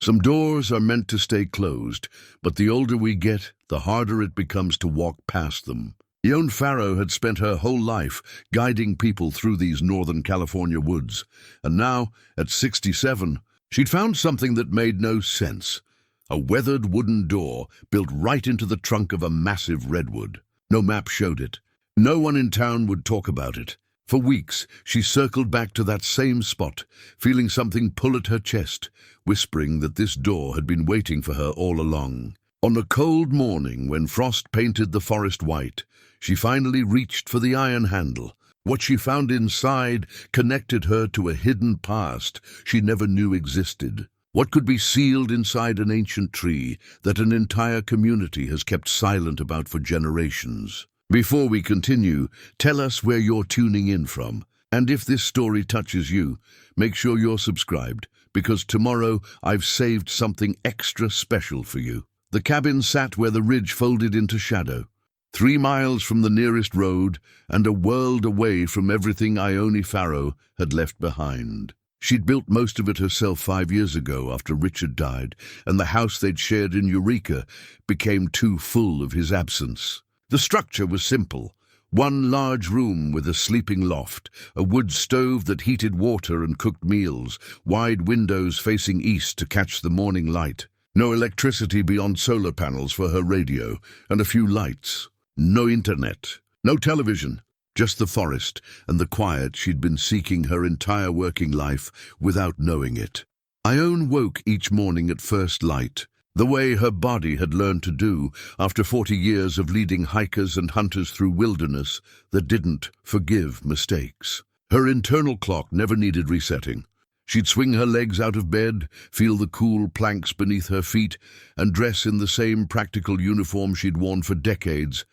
Some doors are meant to stay closed, but the older we get, the harder it becomes to walk past them. Ione Farrow had spent her whole life guiding people through these Northern California woods, and now, at 67, she'd found something that made no sense. A weathered wooden door built right into the trunk of a massive redwood. No map showed it. No one in town would talk about it. For weeks, she circled back to that same spot, feeling something pull at her chest, whispering that this door had been waiting for her all along. On a cold morning, when frost painted the forest white, she finally reached for the iron handle. What she found inside connected her to a hidden past she never knew existed. What could be sealed inside an ancient tree that an entire community has kept silent about for generations? Before we continue, tell us where you're tuning in from. And if this story touches you, make sure you're subscribed, because tomorrow I've saved something extra special for you. The cabin sat where the ridge folded into shadow, 3 miles from the nearest road and a world away from everything Ione Farrow had left behind. She'd built most of it herself 5 years ago after Richard died, and the house they'd shared in Eureka became too full of his absence. The structure was simple. One large room with a sleeping loft, a wood stove that heated water and cooked meals, wide windows facing east to catch the morning light. No electricity beyond solar panels for her radio, and a few lights. No internet, no television, just the forest and the quiet she'd been seeking her entire working life without knowing it. Ione woke each morning at first light, the way her body had learned to do after 40 years of leading hikers and hunters through wilderness that didn't forgive mistakes. Her internal clock never needed resetting. She'd swing her legs out of bed, feel the cool planks beneath her feet, and dress in the same practical uniform she'd worn for decades: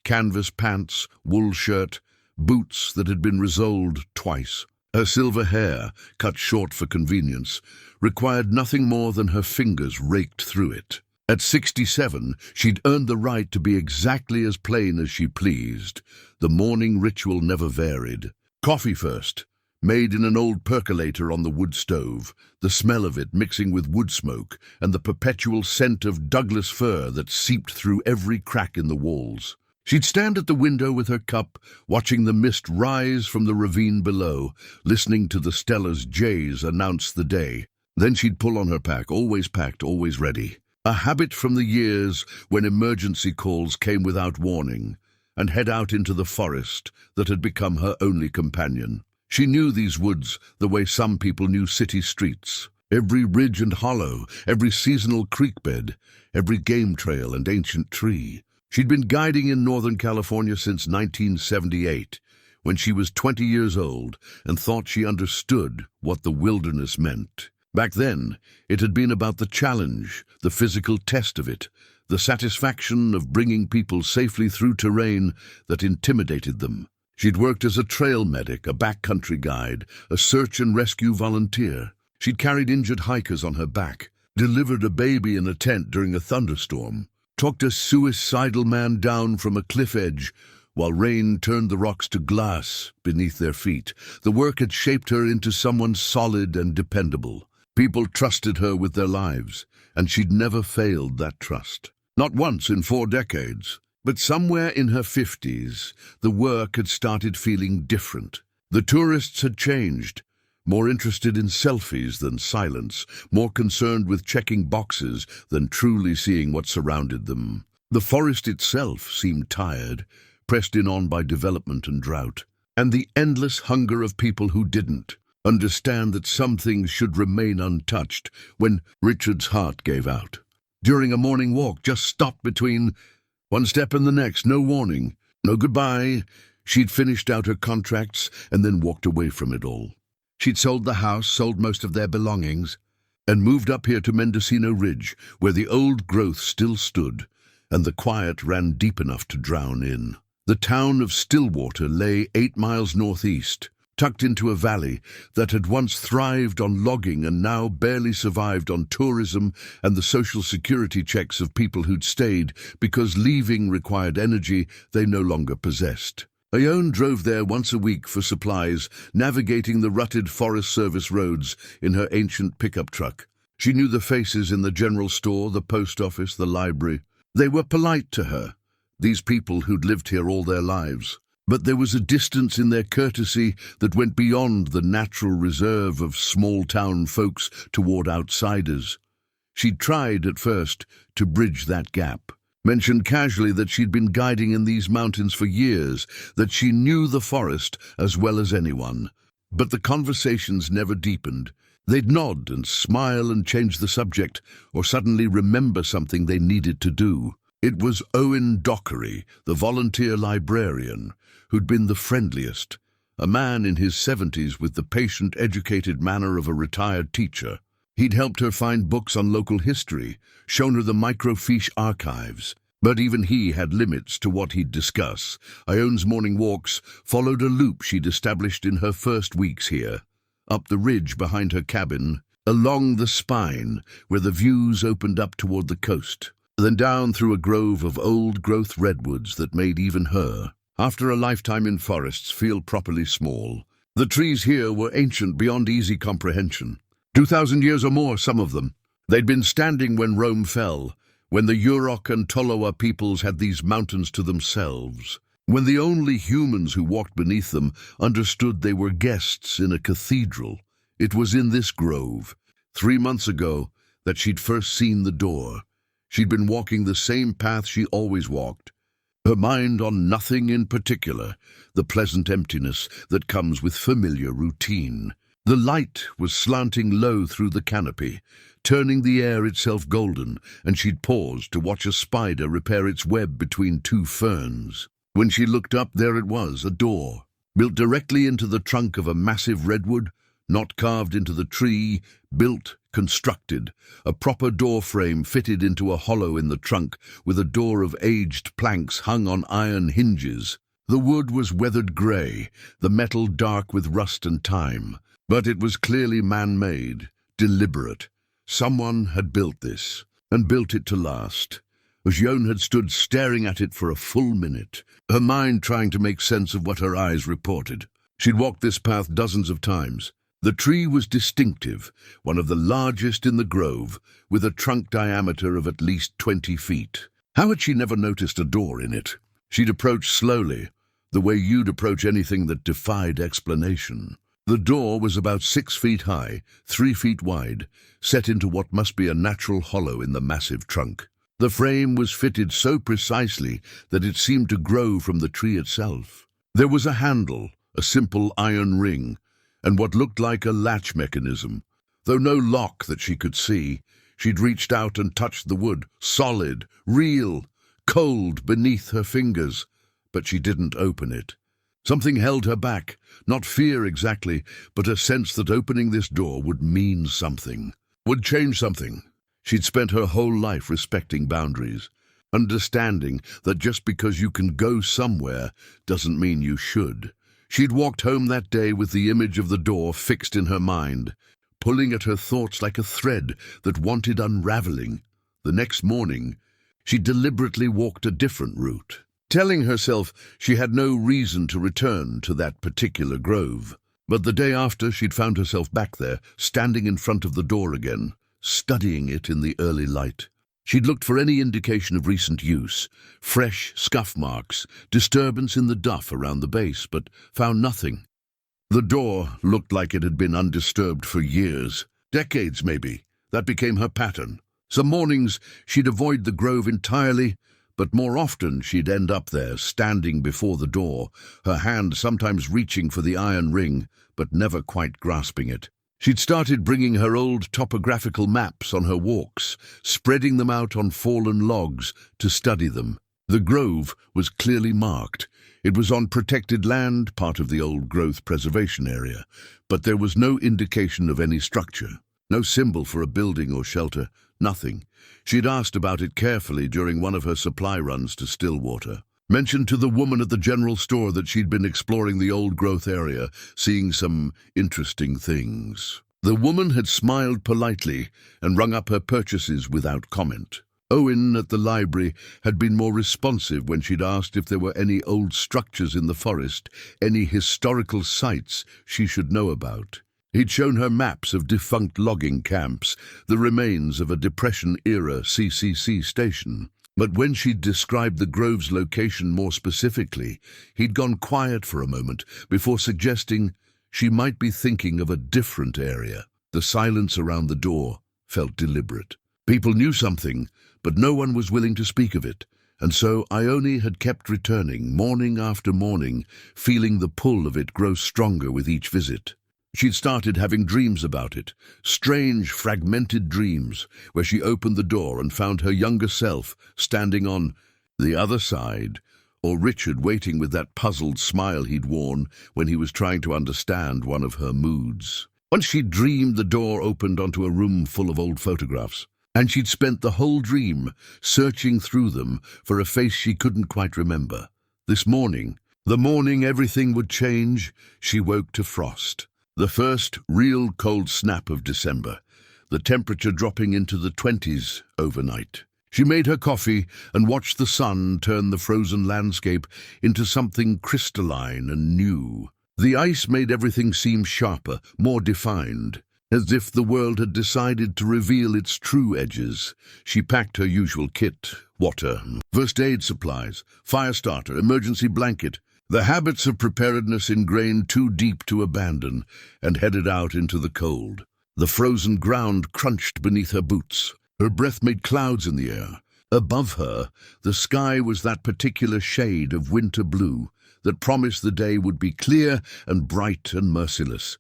canvas pants, wool shirt, boots that had been resoled twice. Her silver hair, cut short for convenience, required nothing more than her fingers raked through it. At 67, she'd earned the right to be exactly as plain as she pleased. The morning ritual never varied. Coffee first, made in an old percolator on the wood stove, the smell of it mixing with wood smoke and the perpetual scent of Douglas fir that seeped through every crack in the walls. She'd stand at the window with her cup, watching the mist rise from the ravine below, listening to the Stella's jays announce the day. Then she'd pull on her pack, always packed, always ready. A habit from the years when emergency calls came without warning, and head out into the forest that had become her only companion. She knew these woods the way some people knew city streets. Every ridge and hollow, every seasonal creek bed, every game trail and ancient tree. She'd been guiding in Northern California since 1978, when she was 20 years old and thought she understood what the wilderness meant. Back then, it had been about the challenge, the physical test of it, the satisfaction of bringing people safely through terrain that intimidated them. She'd worked as a trail medic, a backcountry guide, a search and rescue volunteer. She'd carried injured hikers on her back, delivered a baby in a tent during a thunderstorm, talked a suicidal man down from a cliff edge while rain turned the rocks to glass beneath their feet. The work had shaped her into someone solid and dependable. People trusted her with their lives, and she'd never failed that trust. Not once in 4 decades. But somewhere in her 50s, the work had started feeling different. The tourists had changed, more interested in selfies than silence, more concerned with checking boxes than truly seeing what surrounded them. The forest itself seemed tired, pressed in on by development and drought, and the endless hunger of people who didn't understand that some things should remain untouched. When Richard's heart gave out during a morning walk, just stopped between one step and the next, no warning, no goodbye. She'd finished out her contracts and then walked away from it all. She'd sold the house, sold most of their belongings, and moved up here to Mendocino Ridge, where the old growth still stood, and the quiet ran deep enough to drown in. The town of Stillwater lay 8 miles northeast, tucked into a valley that had once thrived on logging and now barely survived on tourism and the social security checks of people who'd stayed because leaving required energy they no longer possessed. Ione drove there once a week for supplies, navigating the rutted Forest Service roads in her ancient pickup truck. She knew the faces in the general store, the post office, the library. They were polite to her, these people who'd lived here all their lives. But there was a distance in their courtesy that went beyond the natural reserve of small-town folks toward outsiders. She'd tried, at first, to bridge that gap. Mentioned casually that she'd been guiding in these mountains for years, that she knew the forest as well as anyone. But the conversations never deepened. They'd nod and smile and change the subject, or suddenly remember something they needed to do. It was Owen Dockery, the volunteer librarian, who'd been the friendliest, a man in his 70s with the patient, educated manner of a retired teacher. He'd helped her find books on local history, shown her the microfiche archives. But even he had limits to what he'd discuss. Ione's morning walks followed a loop she'd established in her first weeks here. Up the ridge behind her cabin, along the spine where the views opened up toward the coast, then down through a grove of old-growth redwoods that made even her, after a lifetime in forests, feel properly small. The trees here were ancient beyond easy comprehension. 2,000 years or more, some of them. They'd been standing when Rome fell, when the Yurok and Tolowa peoples had these mountains to themselves, when the only humans who walked beneath them understood they were guests in a cathedral. It was in this grove, 3 months ago, that she'd first seen the door. She'd been walking the same path she always walked, her mind on nothing in particular, the pleasant emptiness that comes with familiar routine. The light was slanting low through the canopy, turning the air itself golden, and she'd paused to watch a spider repair its web between 2 ferns. When she looked up, there it was, a door, built directly into the trunk of a massive redwood, not carved into the tree, built, constructed, a proper door frame fitted into a hollow in the trunk, with a door of aged planks hung on iron hinges. The wood was weathered grey, the metal dark with rust and time, but it was clearly man-made, deliberate. Someone had built this, and built it to last. Ione had stood staring at it for a full minute, her mind trying to make sense of what her eyes reported. She'd walked this path dozens of times. The tree was distinctive, one of the largest in the grove, with a trunk diameter of at least 20 feet. How had she never noticed a door in it? She'd approached slowly, the way you'd approach anything that defied explanation. The door was about 6 feet high, 3 feet wide, set into what must be a natural hollow in the massive trunk. The frame was fitted so precisely that it seemed to grow from the tree itself. There was a handle, a simple iron ring, and what looked like a latch mechanism. Though no lock that she could see, she'd reached out and touched the wood, solid, real, cold beneath her fingers, but she didn't open it. Something held her back, not fear exactly, but a sense that opening this door would mean something, would change something. She'd spent her whole life respecting boundaries, understanding that just because you can go somewhere doesn't mean you should. She'd walked home that day with the image of the door fixed in her mind, pulling at her thoughts like a thread that wanted unraveling. The next morning, she deliberately walked a different route, telling herself she had no reason to return to that particular grove. But the day after, she'd found herself back there, standing in front of the door again, studying it in the early light. She'd looked for any indication of recent use, fresh scuff marks, disturbance in the duff around the base, but found nothing. The door looked like it had been undisturbed for years, decades maybe. That became her pattern. Some mornings she'd avoid the grove entirely, but more often she'd end up there, standing before the door, her hand sometimes reaching for the iron ring, but never quite grasping it. She'd started bringing her old topographical maps on her walks, spreading them out on fallen logs to study them. The grove was clearly marked. It was on protected land, part of the old growth preservation area, but there was no indication of any structure, no symbol for a building or shelter, nothing. She'd asked about it carefully during one of her supply runs to Stillwater. Mentioned to the woman at the general store that she'd been exploring the old growth area, seeing some interesting things. The woman had smiled politely and rung up her purchases without comment. Owen at the library had been more responsive when she'd asked if there were any old structures in the forest, any historical sites she should know about. He'd shown her maps of defunct logging camps, the remains of a Depression-era CCC station. But when she'd described the grove's location more specifically, he'd gone quiet for a moment before suggesting she might be thinking of a different area. The silence around the door felt deliberate. People knew something, but no one was willing to speak of it, and so Ione had kept returning, morning after morning, feeling the pull of it grow stronger with each visit. She'd started having dreams about it, strange, fragmented dreams, where she opened the door and found her younger self standing on the other side, or Richard waiting with that puzzled smile he'd worn when he was trying to understand one of her moods. Once she'd dreamed the door opened onto a room full of old photographs, and she'd spent the whole dream searching through them for a face she couldn't quite remember. This morning, the morning everything would change, she woke to frost. The first real cold snap of December, the temperature dropping into the 20s overnight. She made her coffee and watched the sun turn the frozen landscape into something crystalline and new. The ice made everything seem sharper, more defined, as if the world had decided to reveal its true edges. She packed her usual kit: water, first aid supplies, fire starter, emergency blanket, the habits of preparedness ingrained too deep to abandon, and headed out into the cold. The frozen ground crunched beneath her boots. Her breath made clouds in the air. Above her, the sky was that particular shade of winter blue that promised the day would be clear and bright and merciless.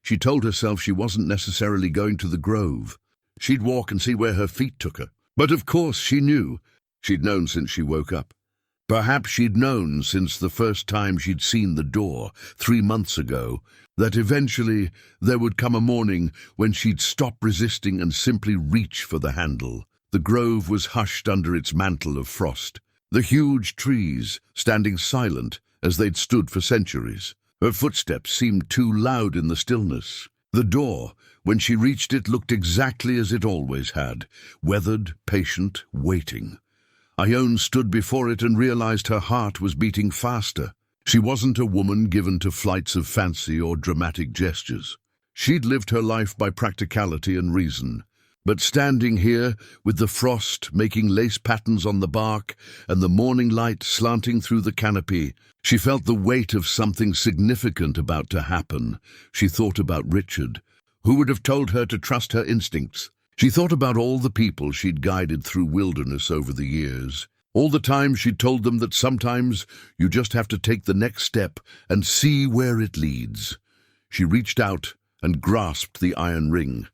She told herself she wasn't necessarily going to the grove. She'd walk and see where her feet took her. But of course she knew. She'd known since she woke up. Perhaps she'd known since the first time she'd seen the door, 3 months ago, that eventually there would come a morning when she'd stop resisting and simply reach for the handle. The grove was hushed under its mantle of frost, the huge trees standing silent as they'd stood for centuries. Her footsteps seemed too loud in the stillness. The door, when she reached it, looked exactly as it always had, weathered, patient, waiting. Ione stood before it and realized her heart was beating faster. She wasn't a woman given to flights of fancy or dramatic gestures. She'd lived her life by practicality and reason. But standing here, with the frost making lace patterns on the bark and the morning light slanting through the canopy, she felt the weight of something significant about to happen. She thought about Richard. Who would have told her to trust her instincts? She thought about all the people she'd guided through wilderness over the years. All the times she'd told them that sometimes you just have to take the next step and see where it leads. She reached out and grasped the iron ring.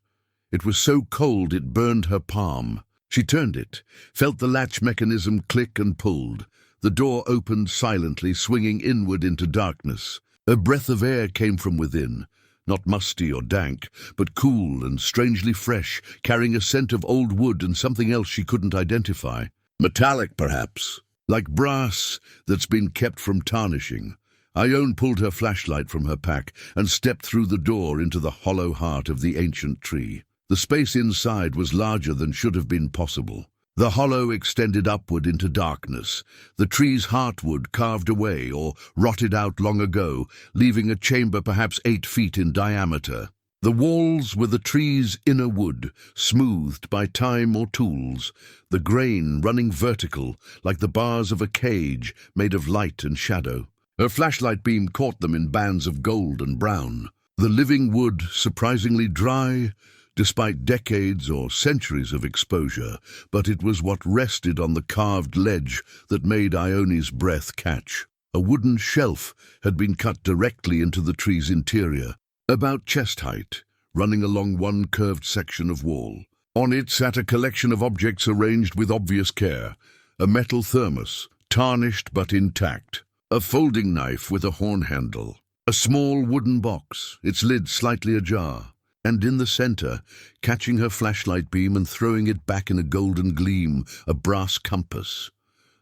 It was so cold it burned her palm. She turned it, felt the latch mechanism click and pulled. The door opened silently, swinging inward into darkness. A breath of air came from within. Not musty or dank, but cool and strangely fresh, carrying a scent of old wood and something else she couldn't identify. Metallic, perhaps, like brass that's been kept from tarnishing. Ione pulled her flashlight from her pack and stepped through the door into the hollow heart of the ancient tree. The space inside was larger than should have been possible. The hollow extended upward into darkness, the tree's heartwood carved away or rotted out long ago, leaving a chamber perhaps 8 feet in diameter. The walls were the tree's inner wood, smoothed by time or tools, the grain running vertical like the bars of a cage made of light and shadow. Her flashlight beam caught them in bands of gold and brown. The living wood, surprisingly dry, despite decades or centuries of exposure, but it was what rested on the carved ledge that made Ione's breath catch. A wooden shelf had been cut directly into the tree's interior, about chest height, running along one curved section of wall. On it sat a collection of objects arranged with obvious care: a metal thermos, tarnished but intact, a folding knife with a horn handle, a small wooden box, its lid slightly ajar, and in the center, catching her flashlight beam and throwing it back in a golden gleam, a brass compass.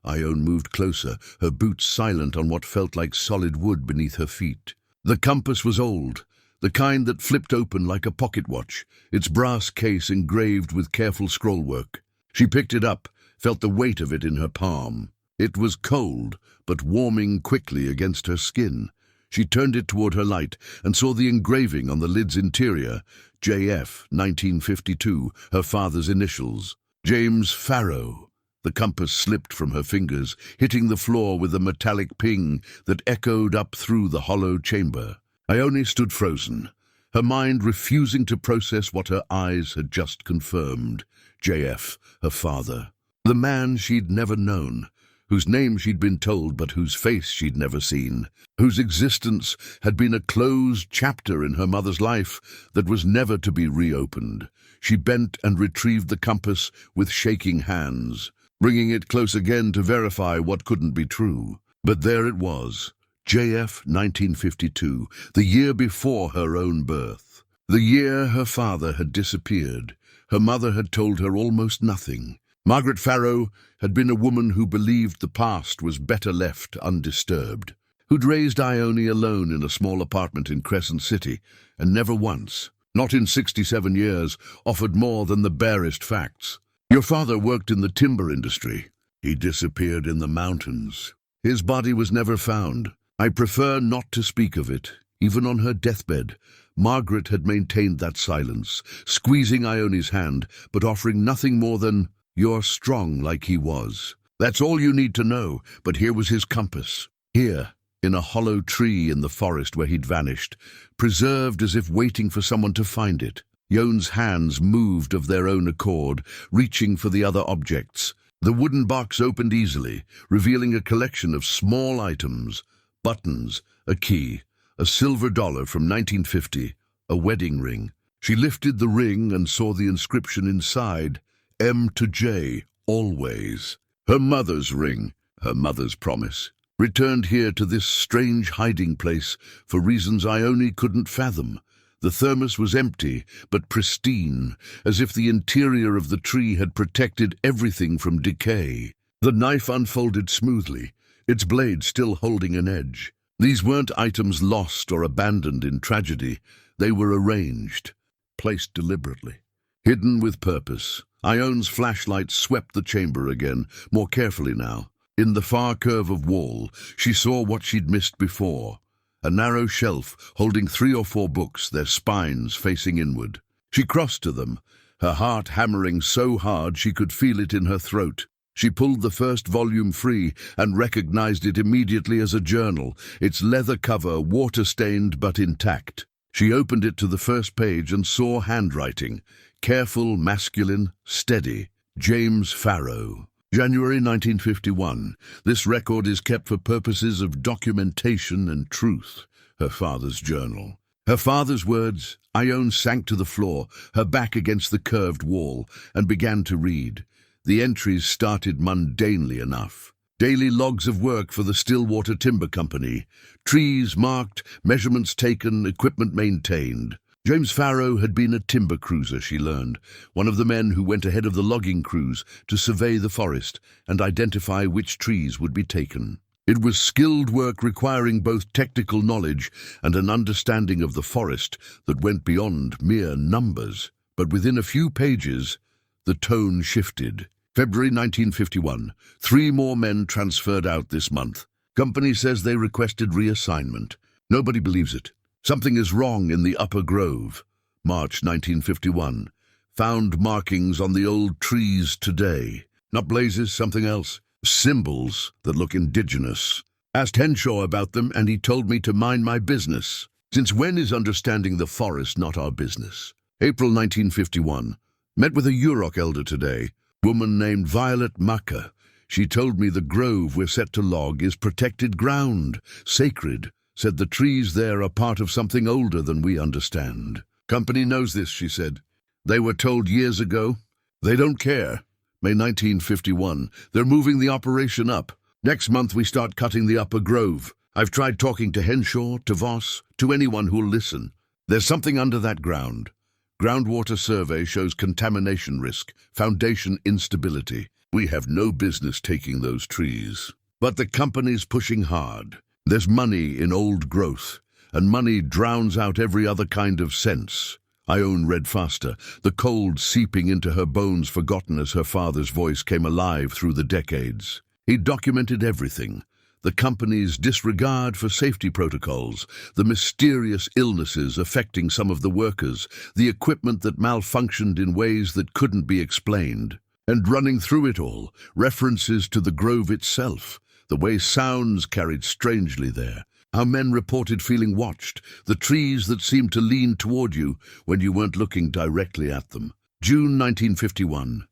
Ione moved closer, her boots silent on what felt like solid wood beneath her feet. The compass was old, the kind that flipped open like a pocket watch, its brass case engraved with careful scrollwork. She picked it up, felt the weight of it in her palm. It was cold, but warming quickly against her skin. She turned it toward her light and saw the engraving on the lid's interior, JF 1952, her father's initials. James Farrow. The compass slipped from her fingers, hitting the floor with a metallic ping that echoed up through the hollow chamber. Ione stood frozen, her mind refusing to process what her eyes had just confirmed. JF, her father. The man she'd never known, whose name she'd been told but whose face she'd never seen, whose existence had been a closed chapter in her mother's life that was never to be reopened. She bent and retrieved the compass with shaking hands, bringing it close again to verify what couldn't be true. But there it was, JF 1952, the year before her own birth. The year her father had disappeared. Her mother had told her almost nothing. Margaret Farrow had been a woman who believed the past was better left undisturbed, who'd raised Ione alone in a small apartment in Crescent City, and never once, not in 67 years, offered more than the barest facts. Your father worked in the timber industry. He disappeared in the mountains. His body was never found. I prefer not to speak of it. Even on her deathbed, Margaret had maintained that silence, squeezing Ione's hand, but offering nothing more than, "You're strong like he was. That's all you need to know." But here was his compass. Here, in a hollow tree in the forest where he'd vanished, preserved as if waiting for someone to find it. Ione's hands moved of their own accord, reaching for the other objects. The wooden box opened easily, revealing a collection of small items: buttons, a key, a silver dollar from 1950, a wedding ring. She lifted the ring and saw the inscription inside, M to J, always. Her mother's ring, her mother's promise, returned here to this strange hiding place for reasons Ione couldn't fathom. The thermos was empty, but pristine, as if the interior of the tree had protected everything from decay. The knife unfolded smoothly, its blade still holding an edge. These weren't items lost or abandoned in tragedy. They were arranged, placed deliberately, hidden with purpose. Ione's flashlight swept the chamber again, more carefully now. In the far curve of wall, she saw what she'd missed before. A narrow shelf holding 3 or 4 books, their spines facing inward. She crossed to them, her heart hammering so hard she could feel it in her throat. She pulled the first volume free and recognized it immediately as a journal, its leather cover water-stained but intact. She opened it to the first page and saw handwriting, careful, masculine, steady. James Farrow. January 1951. This record is kept for purposes of documentation and truth. Her father's journal. Her father's words. Ione sank to the floor, her back against the curved wall, and began to read. The entries started mundanely enough. Daily logs of work for the Stillwater Timber Company. Trees marked, measurements taken, equipment maintained. James Farrow had been a timber cruiser, she learned, one of the men who went ahead of the logging crews to survey the forest and identify which trees would be taken. It was skilled work requiring both technical knowledge and an understanding of the forest that went beyond mere numbers. But within a few pages, the tone shifted. February 1951. 3 more men transferred out this month. Company says they requested reassignment. Nobody believes it. Something is wrong in the Upper Grove. March 1951. Found markings on the old trees today. Not blazes, something else. Symbols that look indigenous. Asked Henshaw about them and he told me to mind my business. Since when is understanding the forest not our business? April 1951. Met with a Yurok elder today. Woman named Violet Maka. She told me the grove we're set to log is protected ground, sacred. Said the trees there are part of something older than we understand. Company knows this, she said. They were told years ago. They don't care. May 1951. They're moving the operation up. Next month we start cutting the Upper Grove. I've tried talking to Henshaw, to Voss, to anyone who'll listen. There's something under that ground. Groundwater survey shows contamination risk, foundation instability. We have no business taking those trees. But the company's pushing hard. There's money in old growth, and money drowns out every other kind of sense. Ione read faster, the cold seeping into her bones, forgotten as her father's voice came alive through the decades. He documented everything. The company's disregard for safety protocols, the mysterious illnesses affecting some of the workers, the equipment that malfunctioned in ways that couldn't be explained. And running through it all, references to the grove itself, the way sounds carried strangely there, how men reported feeling watched, the trees that seemed to lean toward you when you weren't looking directly at them. June 1951.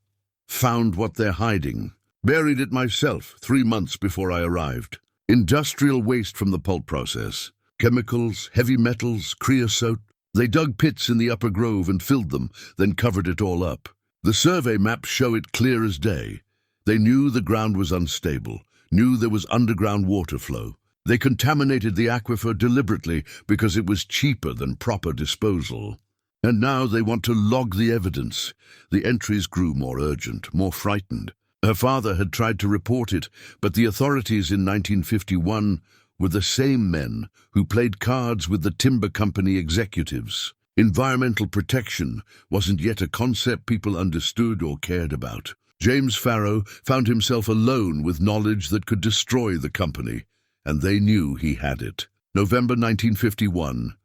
Found what they're hiding. Buried it myself 3 months before I arrived. Industrial waste from the pulp process. Chemicals, heavy metals, creosote. They dug pits in the upper grove and filled them, then covered it all up. The survey maps show it clear as day. They knew the ground was unstable, knew there was underground water flow. They contaminated the aquifer deliberately because it was cheaper than proper disposal. And now they want to log the evidence. The entries grew more urgent, more frightened. Her father had tried to report it, but the authorities in 1951 were the same men who played cards with the timber company executives. Environmental protection wasn't yet a concept people understood or cared about. James Farrow found himself alone with knowledge that could destroy the company, and they knew he had it. November 1951.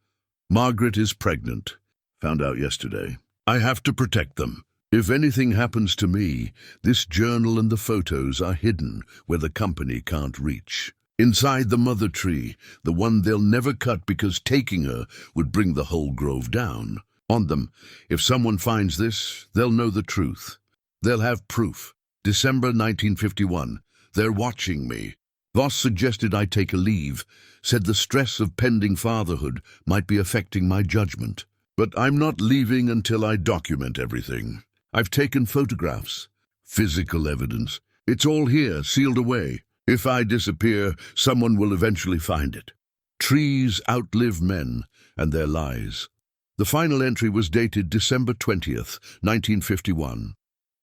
Margaret is pregnant. Found out yesterday. I have to protect them. If anything happens to me, this journal and the photos are hidden where the company can't reach. Inside the mother tree, the one they'll never cut because taking her would bring the whole grove down. On them, if someone finds this, they'll know the truth. They'll have proof. December 1951. They're watching me. Voss suggested I take a leave, said the stress of pending fatherhood might be affecting my judgment. But I'm not leaving until I document everything. I've taken photographs, physical evidence. It's all here, sealed away. If I disappear, someone will eventually find it. Trees outlive men and their lies. The final entry was dated December 20th, 1951.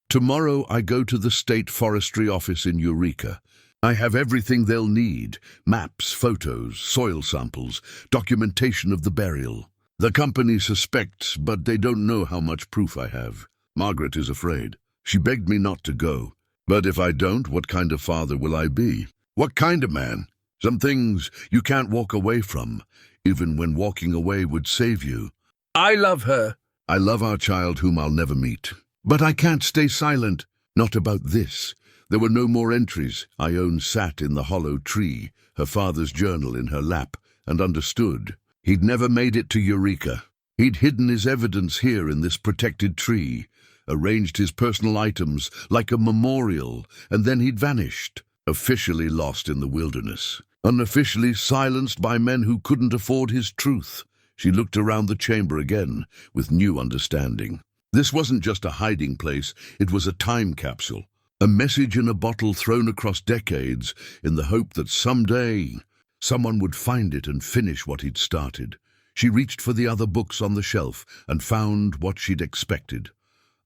Tomorrow I go to the State Forestry Office in Eureka. I have everything they'll need: maps, photos, soil samples, documentation of the burial. The company suspects, but they don't know how much proof I have. Margaret is afraid. She begged me not to go. But if I don't, what kind of father will I be? What kind of man? Some things you can't walk away from, even when walking away would save you. I love her. I love our child whom I'll never meet. But I can't stay silent. Not about this. There were no more entries. Ione sat in the hollow tree, her father's journal in her lap, and understood. He'd never made it to Eureka. He'd hidden his evidence here in this protected tree, arranged his personal items like a memorial, and then he'd vanished, officially lost in the wilderness, unofficially silenced by men who couldn't afford his truth. She looked around the chamber again with new understanding. This wasn't just a hiding place, it was a time capsule, a message in a bottle thrown across decades in the hope that someday someone would find it and finish what he'd started. She reached for the other books on the shelf and found what she'd expected.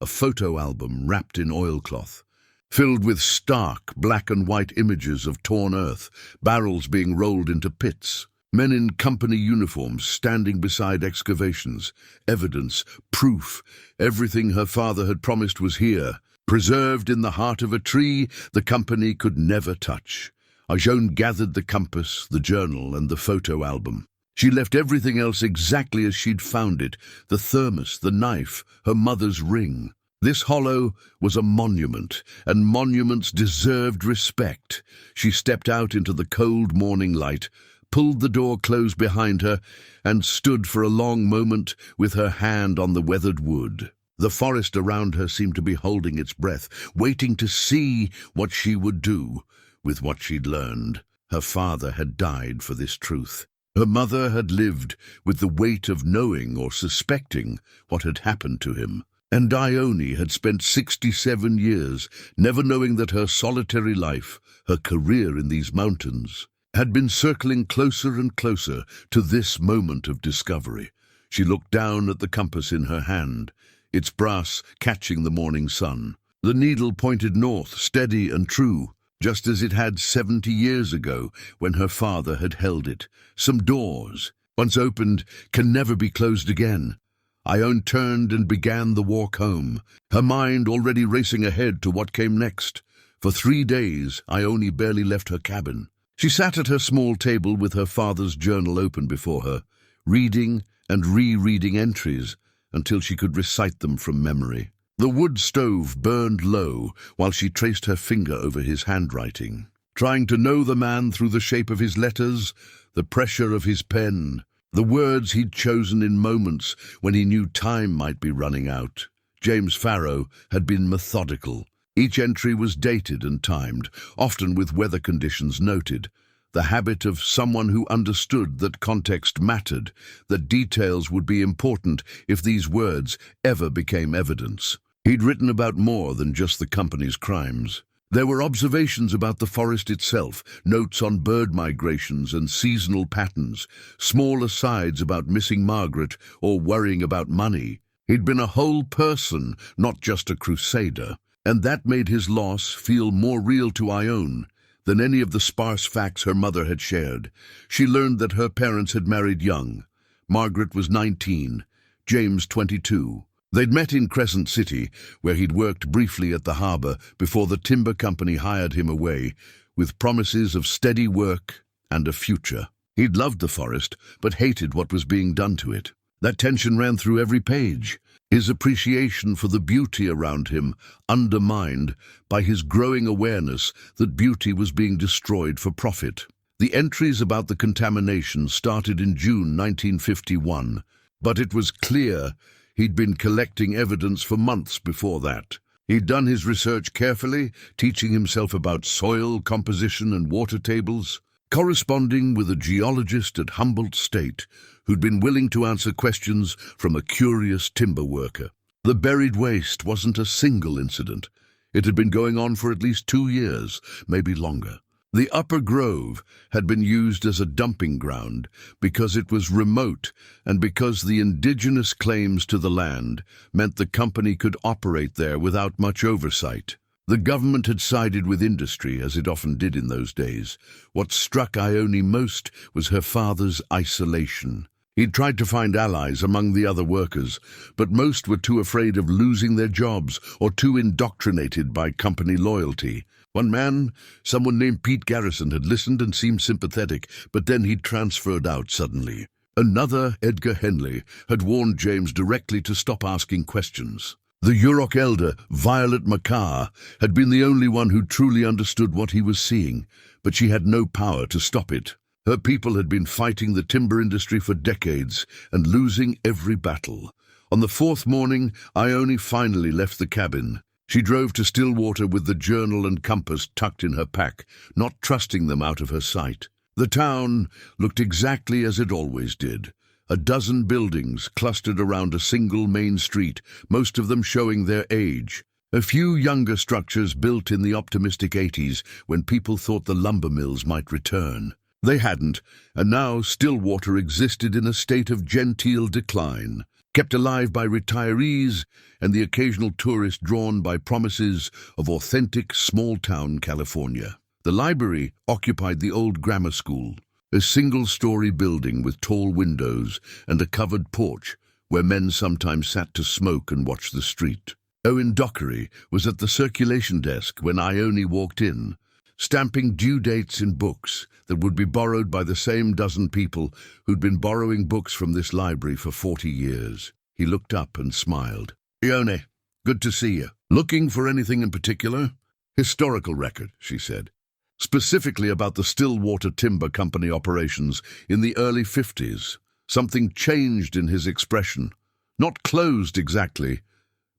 A photo album wrapped in oilcloth, filled with stark black and white images of torn earth, barrels being rolled into pits, men in company uniforms standing beside excavations, evidence, proof. Everything her father had promised was here, preserved in the heart of a tree the company could never touch. Ione gathered the compass, the journal, and the photo album. She left everything else exactly as she'd found it: the thermos, the knife, her mother's ring. This hollow was a monument, and monuments deserved respect. She stepped out into the cold morning light, pulled the door closed behind her, and stood for a long moment with her hand on the weathered wood. The forest around her seemed to be holding its breath, waiting to see what she would do with what she'd learned. Her father had died for this truth. Her mother had lived with the weight of knowing or suspecting what had happened to him. And Ione had spent 67 years never knowing that her solitary life, her career in these mountains, had been circling closer and closer to this moment of discovery. She looked down at the compass in her hand, its brass catching the morning sun. The needle pointed north, steady and true, just as it had 70 years ago when her father had held it. Some doors, once opened, can never be closed again. Ione turned and began the walk home, her mind already racing ahead to what came next. For 3 days, Ione barely left her cabin. She sat at her small table with her father's journal open before her, reading and rereading entries until she could recite them from memory. The wood stove burned low while she traced her finger over his handwriting, trying to know the man through the shape of his letters, the pressure of his pen, the words he'd chosen in moments when he knew time might be running out. James Farrow had been methodical. Each entry was dated and timed, often with weather conditions noted. The habit of someone who understood that context mattered, that details would be important if these words ever became evidence. He'd written about more than just the company's crimes. There were observations about the forest itself, notes on bird migrations and seasonal patterns, small asides about missing Margaret or worrying about money. He'd been a whole person, not just a crusader, and that made his loss feel more real to Ione than any of the sparse facts her mother had shared. She learned that her parents had married young. Margaret was 19, James 22. They'd met in Crescent City, where he'd worked briefly at the harbor before the timber company hired him away, with promises of steady work and a future. He'd loved the forest, but hated what was being done to it. That tension ran through every page, his appreciation for the beauty around him undermined by his growing awareness that beauty was being destroyed for profit. The entries about the contamination started in June 1951, but it was clear he'd been collecting evidence for months before that. He'd done his research carefully, teaching himself about soil composition and water tables, corresponding with a geologist at Humboldt State who'd been willing to answer questions from a curious timber worker. The buried waste wasn't a single incident. It had been going on for at least 2 years, maybe longer. The Upper Grove had been used as a dumping ground because it was remote and because the indigenous claims to the land meant the company could operate there without much oversight. The government had sided with industry, as it often did in those days. What struck Ione most was her father's isolation. He'd tried to find allies among the other workers, but most were too afraid of losing their jobs or too indoctrinated by company loyalty. One man, someone named Pete Garrison, had listened and seemed sympathetic, but then he'd transferred out suddenly. Another, Edgar Henley, had warned James directly to stop asking questions. The Yurok elder, Violet Makar, had been the only one who truly understood what he was seeing, but she had no power to stop it. Her people had been fighting the timber industry for decades and losing every battle. On the 4th morning, Ione finally left the cabin. She drove to Stillwater with the journal and compass tucked in her pack, not trusting them out of her sight. The town looked exactly as it always did. A dozen buildings clustered around a single main street, most of them showing their age. A few younger structures built in the optimistic 80s when people thought the lumber mills might return. They hadn't, and now Stillwater existed in a state of genteel decline, kept alive by retirees and the occasional tourist drawn by promises of authentic small-town California. The library occupied the old grammar school, a single-story building with tall windows and a covered porch where men sometimes sat to smoke and watch the street. Owen Dockery was at the circulation desk when Ione walked in, stamping due dates in books that would be borrowed by the same dozen people who'd been borrowing books from this library for 40 years. He looked up and smiled. "Ione, good to see you. Looking for anything in particular?" "Historical record," she said. "Specifically about the Stillwater Timber Company operations in the early 50s. Something changed in his expression. Not closed exactly,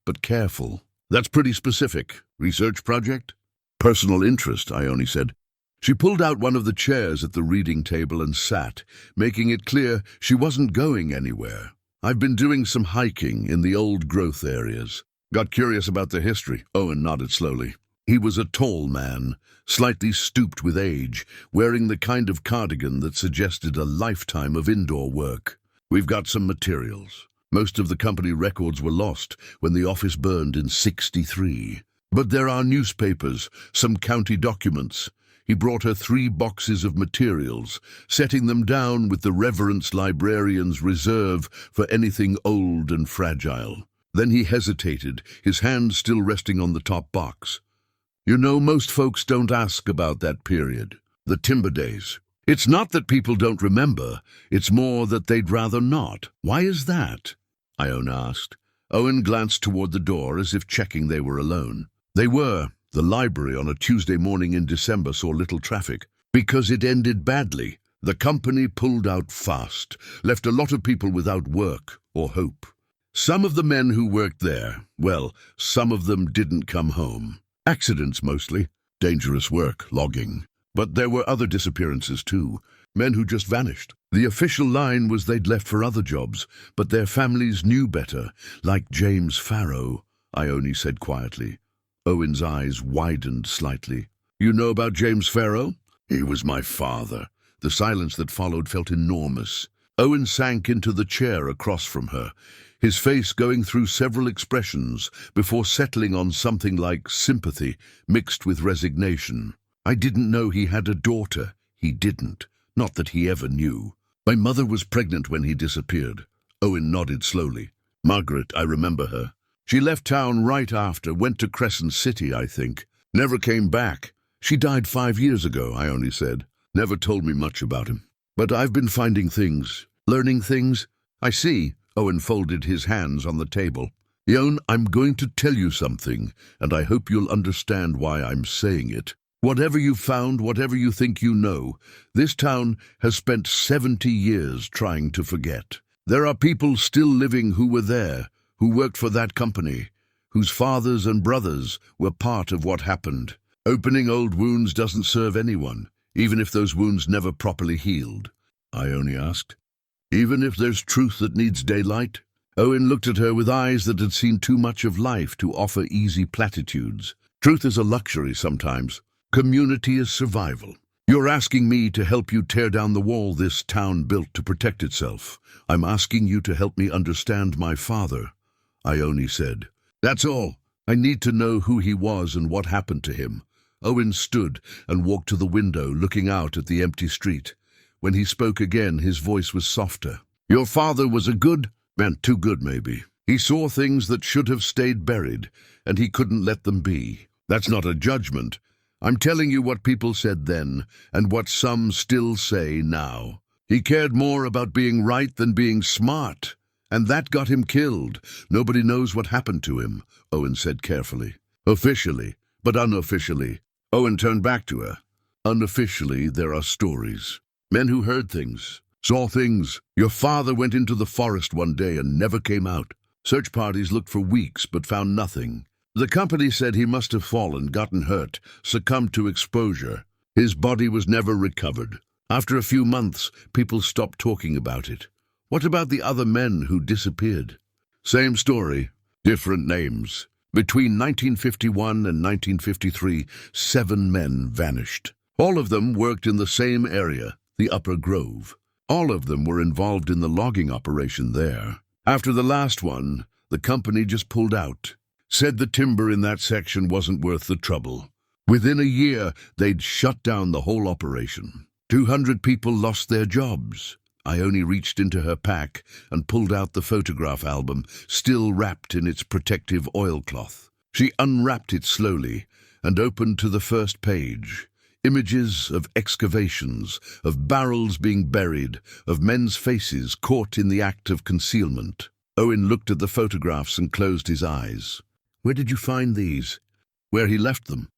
but careful." "That's pretty specific. Research project?" "Personal interest," Ione said. She pulled out one of the chairs at the reading table and sat, making it clear she wasn't going anywhere. "I've been doing some hiking in the old growth areas. Got curious about the history." Owen nodded slowly. He was a tall man, slightly stooped with age, wearing the kind of cardigan that suggested a lifetime of indoor work. "We've got some materials. Most of the company records were lost when the office burned in '63. But there are newspapers, some county documents." He brought her 3 boxes of materials, setting them down with the reverence librarians reserve for anything old and fragile. Then he hesitated, his hand still resting on the top box. "You know, most folks don't ask about that period. The timber days. It's not that people don't remember, it's more that they'd rather not. Why is that? Ione asked. Owen glanced toward the door as if checking they were alone. They were. The library on a Tuesday morning in December saw little traffic. Because it ended badly. The company pulled out fast, left a lot of people without work or hope. Some of the men who worked there, well, some of them didn't come home. Accidents mostly. Dangerous work, logging. But there were other disappearances too. Men who just vanished. The official line was they'd left for other jobs, but their families knew better, like James Farrow, Ione said quietly. Owen's eyes widened slightly. You know about James Farrow? He was my father. The silence that followed felt enormous. Owen sank into the chair across from her, his face going through several expressions before settling on something like sympathy mixed with resignation. I didn't know he had a daughter. He didn't. Not that he ever knew. My mother was pregnant when he disappeared. Owen nodded slowly. Margaret, I remember her. She left town right after, went to Crescent City, I think. Never came back. She died 5 years ago, Ione said. Never told me much about him. But I've been finding things, learning things. I see. Owen folded his hands on the table. Ione, I'm going to tell you something, and I hope you'll understand why I'm saying it. Whatever you found, whatever you think you know, this town has spent 70 years trying to forget. There are people still living who were there, who worked for that company, whose fathers and brothers were part of what happened. Opening old wounds doesn't serve anyone, even if those wounds never properly healed. Ione asked. Even if there's truth that needs daylight? Owen looked at her with eyes that had seen too much of life to offer easy platitudes. Truth is a luxury sometimes. Community is survival. You're asking me to help you tear down the wall this town built to protect itself. I'm asking you to help me understand my father, Ione said. That's all. I need to know who he was and what happened to him. Owen stood and walked to the window, looking out at the empty street. When he spoke again, his voice was softer. Your father was a good man, too good maybe. He saw things that should have stayed buried, and he couldn't let them be. That's not a judgment. I'm telling you what people said then, and what some still say now. He cared more about being right than being smart, and that got him killed. Nobody knows what happened to him, Owen said carefully. Officially, but unofficially. Owen turned back to her. Unofficially, there are stories. Men who heard things, saw things. Your father went into the forest one day and never came out. Search parties looked for weeks but found nothing. The company said he must have fallen, gotten hurt, succumbed to exposure. His body was never recovered. After a few months, people stopped talking about it. What about the other men who disappeared? Same story, different names. Between 1951 and 1953, 7 men vanished. All of them worked in the same area, the Upper Grove. All of them were involved in the logging operation there. After the last one, the company just pulled out. Said the timber in that section wasn't worth the trouble. Within a year, they'd shut down the whole operation. 200 people lost their jobs. Ione reached into her pack and pulled out the photograph album, still wrapped in its protective oilcloth. She unwrapped it slowly and opened to the first page. Images of excavations, of barrels being buried, of men's faces caught in the act of concealment. Owen looked at the photographs and closed his eyes. Where did you find these? Where he left them.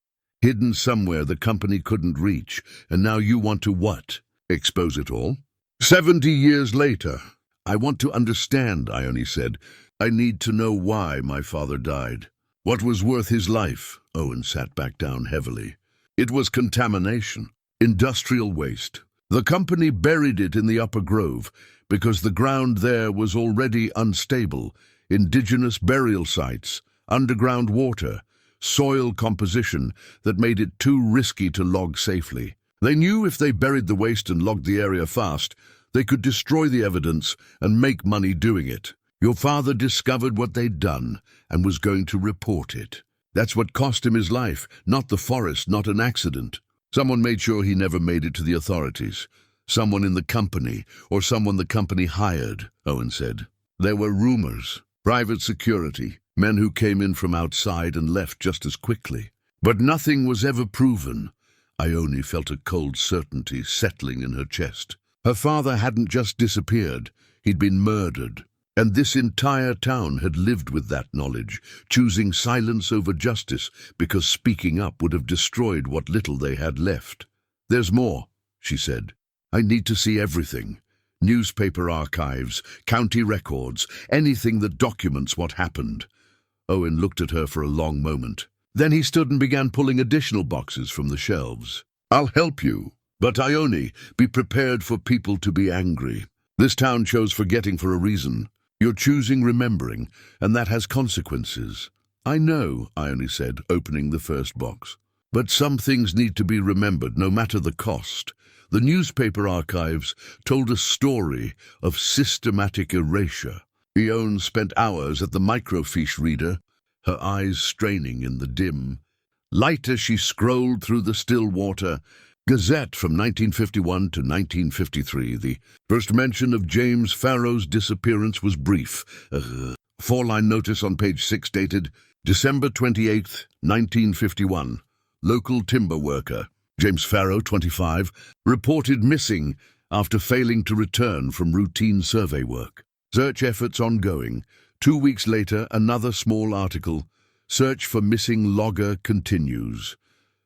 Hidden somewhere the company couldn't reach, and now you want to what? Expose it all? 70 years later. I want to understand, Ione said. I need to know why my father died. What was worth his life? Owen sat back down heavily. It was contamination, industrial waste. The company buried it in the Upper Grove because the ground there was already unstable. Indigenous burial sites, underground water, soil composition that made it too risky to log safely. They knew if they buried the waste and logged the area fast, they could destroy the evidence and make money doing it. Your father discovered what they'd done and was going to report it. That's what cost him his life, not the forest, not an accident. Someone made sure he never made it to the authorities. Someone in the company, or someone the company hired, Owen said. There were rumors, private security, men who came in from outside and left just as quickly. But nothing was ever proven. Ione felt a cold certainty settling in her chest. Her father hadn't just disappeared, he'd been murdered. And this entire town had lived with that knowledge, choosing silence over justice because speaking up would have destroyed what little they had left. "There's more," she said. "I need to see everything. Newspaper archives, county records, anything that documents what happened." Owen looked at her for a long moment. Then he stood and began pulling additional boxes from the shelves. "I'll help you. But Ione, be prepared for people to be angry. This town chose forgetting for a reason. You're choosing remembering, and that has consequences." "I know," Ione said, opening the first box. "But some things need to be remembered, no matter the cost. The newspaper archives told a story of systematic erasure." Ione spent hours at the microfiche reader, her eyes straining in the dim light as she scrolled through the still water. Gazette from 1951 to 1953. The first mention of James Farrow's disappearance was brief. Four-line notice on page 6 dated December 28, 1951. Local timber worker, James Farrow, 25, reported missing after failing to return from routine survey work. Search efforts ongoing. 2 weeks later, another small article. Search for missing logger continues.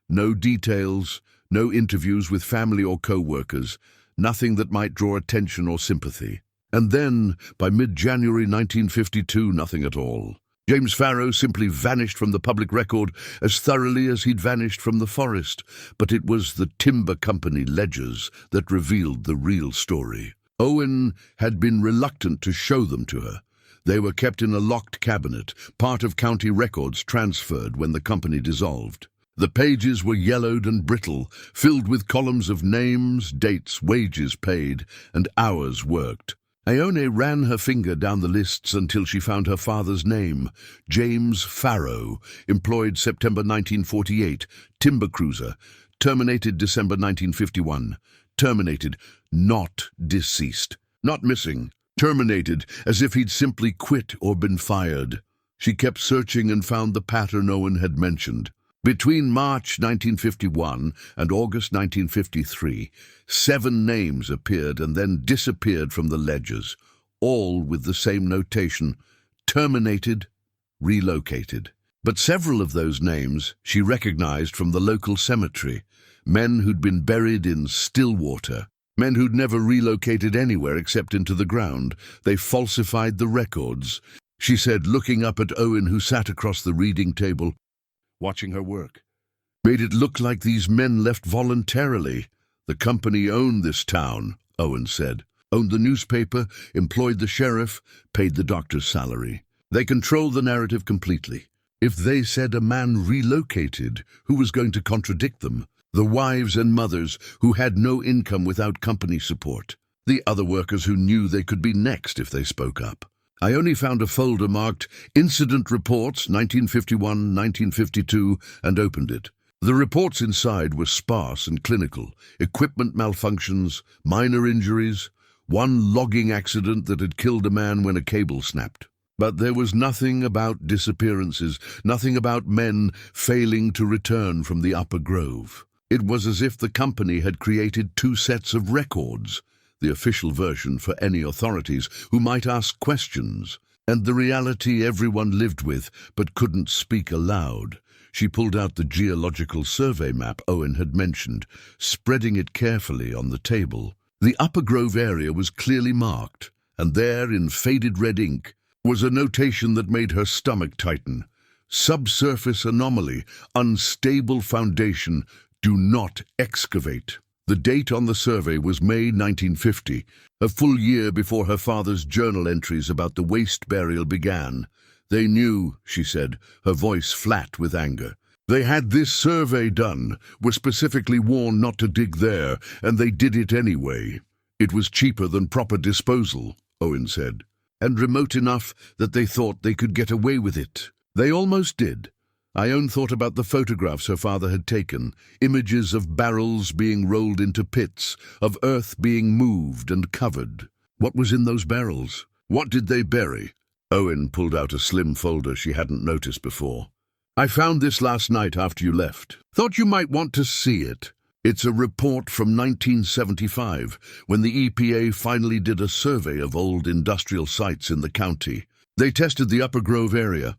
No details, no interviews with family or co-workers, nothing that might draw attention or sympathy. And then, by mid-January 1952, nothing at all. James Farrow simply vanished from the public record as thoroughly as he'd vanished from the forest, but it was the timber company ledgers that revealed the real story. Owen had been reluctant to show them to her. They were kept in a locked cabinet, part of county records transferred when the company dissolved. The pages were yellowed and brittle, filled with columns of names, dates, wages paid, and hours worked. Ione ran her finger down the lists until she found her father's name, James Farrow, employed September 1948, timber cruiser, terminated December 1951, terminated, not deceased, not missing, terminated as if he'd simply quit or been fired. She kept searching and found the pattern Owen had mentioned. Between March 1951 and August 1953, 7 names appeared and then disappeared from the ledgers, all with the same notation: terminated, relocated. But several of those names she recognized from the local cemetery, men who'd been buried in still water, men who'd never relocated anywhere except into the ground. They falsified the records, she said, looking up at Owen, who sat across the reading table, watching her work. "Made it look like these men left voluntarily. The company owned this town," Owen said. "Owned the newspaper, employed the sheriff, paid the doctor's salary. They controlled the narrative completely. If they said a man relocated, who was going to contradict them? The wives and mothers who had no income without company support. The other workers who knew they could be next if they spoke up. I only found a folder marked Incident Reports 1951, 1952 and opened it. The reports inside were sparse and clinical. Equipment malfunctions, minor injuries, one logging accident that had killed a man when a cable snapped. But there was nothing about disappearances, nothing about men failing to return from the Upper Grove. It was as if the company had created 2 sets of records, the official version for any authorities who might ask questions, and the reality everyone lived with but couldn't speak aloud. She pulled out the geological survey map Owen had mentioned, spreading it carefully on the table. The Upper Grove area was clearly marked, and there, in faded red ink, was a notation that made her stomach tighten. Subsurface anomaly, unstable foundation, do not excavate. The date on the survey was May 1950, a full year before her father's journal entries about the waste burial began. They knew, she said, her voice flat with anger. They had this survey done, were specifically warned not to dig there, and they did it anyway. It was cheaper than proper disposal, Owen said, and remote enough that they thought they could get away with it. They almost did. Ione thought about the photographs her father had taken, images of barrels being rolled into pits, of earth being moved and covered. What was in those barrels? What did they bury? Owen pulled out a slim folder she hadn't noticed before. "I found this last night after you left. Thought you might want to see it." It's a report from 1975, when the EPA finally did a survey of old industrial sites in the county. They tested the Upper Grove area.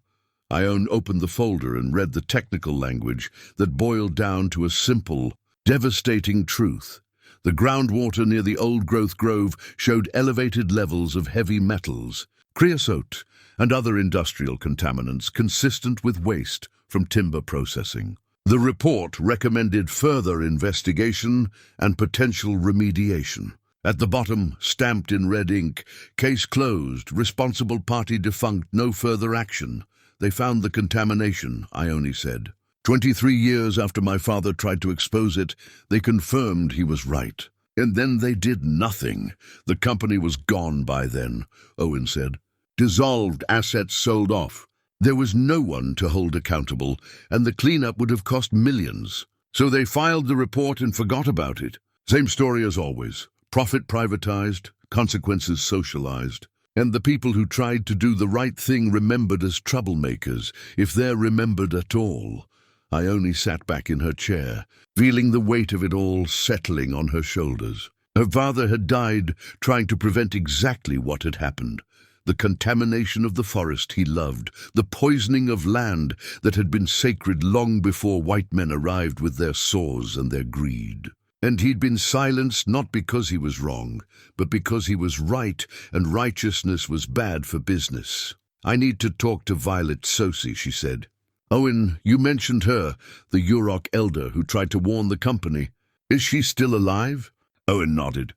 Ione opened the folder and read the technical language that boiled down to a simple, devastating truth. The groundwater near the old-growth grove showed elevated levels of heavy metals, creosote, and other industrial contaminants consistent with waste from timber processing. The report recommended further investigation and potential remediation. At the bottom, stamped in red ink, "Case closed, responsible party defunct, no further action." They found the contamination, Ione said. 23 years after my father tried to expose it, they confirmed he was right. And then they did nothing. The company was gone by then, Owen said. Dissolved, assets sold off. There was no one to hold accountable, and the cleanup would have cost millions. So they filed the report and forgot about it. Same story as always. Profit privatized, consequences socialized. And the people who tried to do the right thing remembered as troublemakers, if they're remembered at all. Ione sat back in her chair, feeling the weight of it all settling on her shoulders. Her father had died trying to prevent exactly what had happened. The contamination of the forest he loved, the poisoning of land that had been sacred long before white men arrived with their saws and their greed. And he'd been silenced not because he was wrong, but because he was right, and righteousness was bad for business. "I need to talk to Violet Sosi," she said. "Owen, you mentioned her, the Yurok elder who tried to warn the company. Is she still alive?" Owen nodded.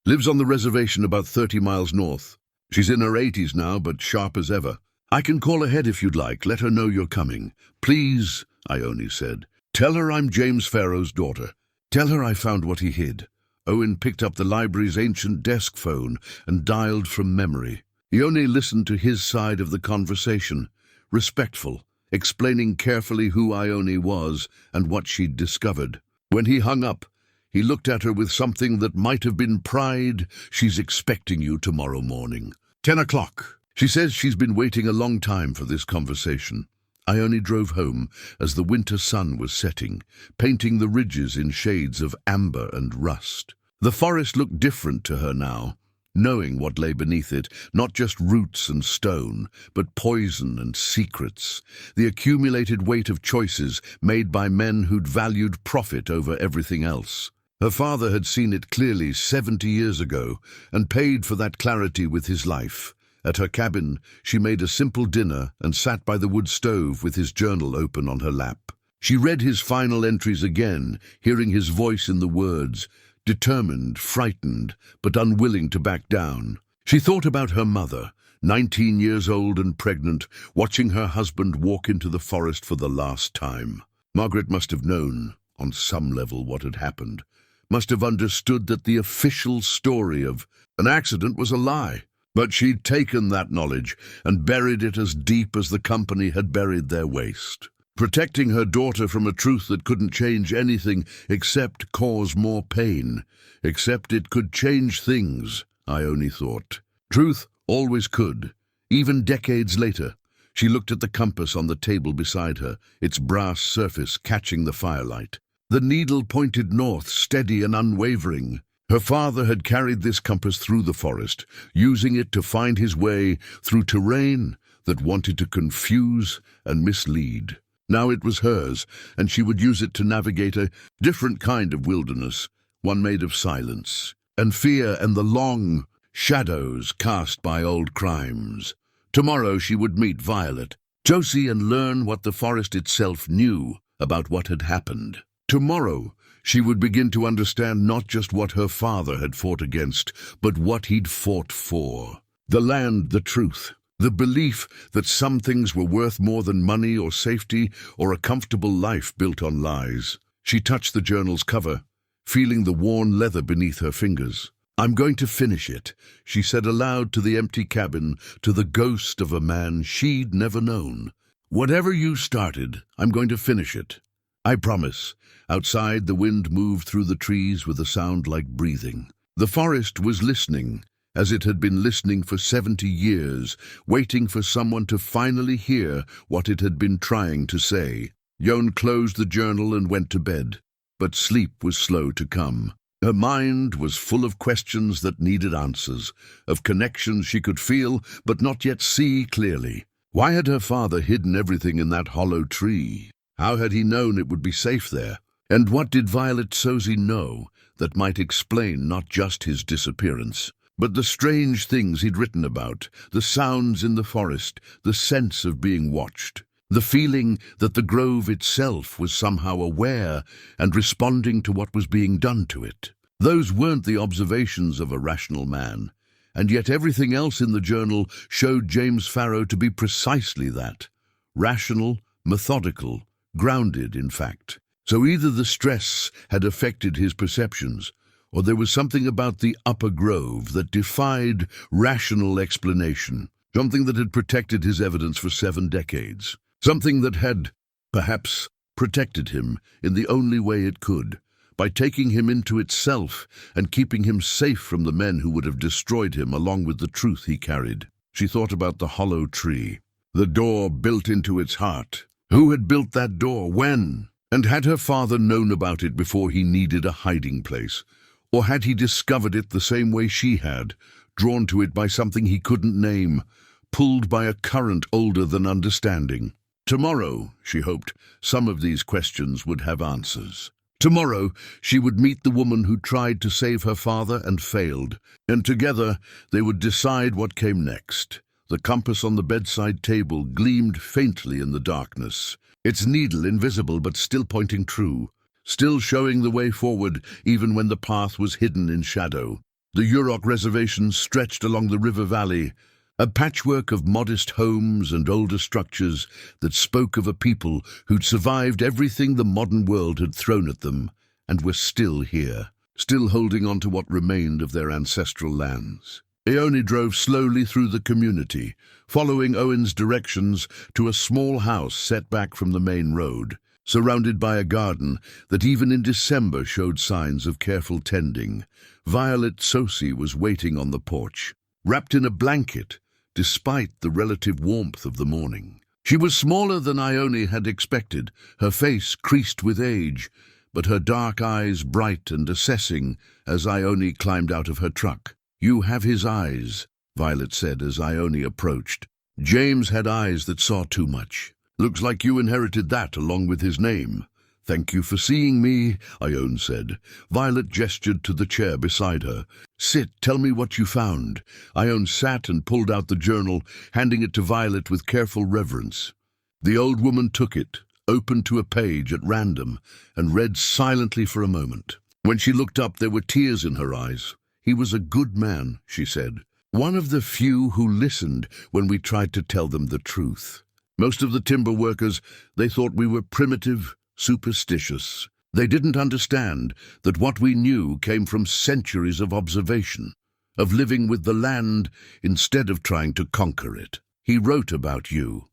"Lives on the reservation about 30 miles north. She's in her 80s now, but sharp as ever. I can call ahead if you'd like. Let her know you're coming." "Please," Ione said. "Tell her I'm James Farrow's daughter. Tell her I found what he hid." Owen picked up the library's ancient desk phone and dialed from memory. Ione listened to his side of the conversation, respectful, explaining carefully who Ione was and what she'd discovered. When he hung up, he looked at her with something that might have been pride. "She's expecting you tomorrow morning. 10 o'clock. She says she's been waiting a long time for this conversation." Ione drove home as the winter sun was setting, painting the ridges in shades of amber and rust. The forest looked different to her now, knowing what lay beneath it, not just roots and stone, but poison and secrets, the accumulated weight of choices made by men who'd valued profit over everything else. Her father had seen it clearly 70 years ago and paid for that clarity with his life. At her cabin, she made a simple dinner and sat by the wood stove with his journal open on her lap. She read his final entries again, hearing his voice in the words, determined, frightened, but unwilling to back down. She thought about her mother, 19 years old and pregnant, watching her husband walk into the forest for the last time. Margaret must have known, on some level, what had happened. Must have understood that the official story of an accident was a lie. But she'd taken that knowledge and buried it as deep as the company had buried their waste. Protecting her daughter from a truth that couldn't change anything except cause more pain. Except it could change things, Ione thought. Truth always could, even decades later. She looked at the compass on the table beside her, its brass surface catching the firelight. The needle pointed north, steady and unwavering. Her father had carried this compass through the forest, using it to find his way through terrain that wanted to confuse and mislead. Now it was hers, and she would use it to navigate a different kind of wilderness, one made of silence and fear and the long shadows cast by old crimes. Tomorrow she would meet Violet, Josie, and learn what the forest itself knew about what had happened. Tomorrow she would begin to understand not just what her father had fought against, but what he'd fought for. The land, the truth, the belief that some things were worth more than money or safety or a comfortable life built on lies. She touched the journal's cover, feeling the worn leather beneath her fingers. "I'm going to finish it," she said aloud to the empty cabin, to the ghost of a man she'd never known. "Whatever you started, I'm going to finish it. I promise." Outside, the wind moved through the trees with a sound like breathing. The forest was listening, as it had been listening for 70 years, waiting for someone to finally hear what it had been trying to say. Ione closed the journal and went to bed. But sleep was slow to come. Her mind was full of questions that needed answers, of connections she could feel but not yet see clearly. Why had her father hidden everything in that hollow tree? How had he known it would be safe there? And what did Violet Sosie know that might explain not just his disappearance, but the strange things he'd written about, the sounds in the forest, the sense of being watched, the feeling that the grove itself was somehow aware and responding to what was being done to it? Those weren't the observations of a rational man, and yet everything else in the journal showed James Farrow to be precisely that. Rational, methodical, grounded, in fact. So either the stress had affected his perceptions, or there was something about the upper grove that defied rational explanation, something that had protected his evidence for 7 decades, something that had, perhaps, protected him in the only way it could, by taking him into itself and keeping him safe from the men who would have destroyed him along with the truth he carried. She thought about the hollow tree, the door built into its heart. Who had built that door? When? And had her father known about it before he needed a hiding place? Or had he discovered it the same way she had, drawn to it by something he couldn't name, pulled by a current older than understanding? Tomorrow, she hoped, some of these questions would have answers. Tomorrow, she would meet the woman who tried to save her father and failed, and together they would decide what came next. The compass on the bedside table gleamed faintly in the darkness, its needle invisible but still pointing true, still showing the way forward even when the path was hidden in shadow. The Yurok reservation stretched along the river valley, a patchwork of modest homes and older structures that spoke of a people who'd survived everything the modern world had thrown at them and were still here, still holding on to what remained of their ancestral lands. Ione drove slowly through the community, following Owen's directions to a small house set back from the main road, surrounded by a garden that even in December showed signs of careful tending. Violet Sosie was waiting on the porch, wrapped in a blanket, despite the relative warmth of the morning. She was smaller than Ione had expected, her face creased with age, but her dark eyes bright and assessing as Ione climbed out of her truck. "You have his eyes," Violet said as Ione approached. "James had eyes that saw too much. Looks like you inherited that along with his name." "Thank you for seeing me," Ione said. Violet gestured to the chair beside her. "Sit, tell me what you found." Ione sat and pulled out the journal, handing it to Violet with careful reverence. The old woman took it, opened to a page at random, and read silently for a moment. When she looked up, there were tears in her eyes. "He was a good man," she said. "One of the few who listened when we tried to tell them the truth. Most of the timber workers, they thought we were primitive, superstitious. They didn't understand that what we knew came from centuries of observation, of living with the land instead of trying to conquer it. He wrote about you,"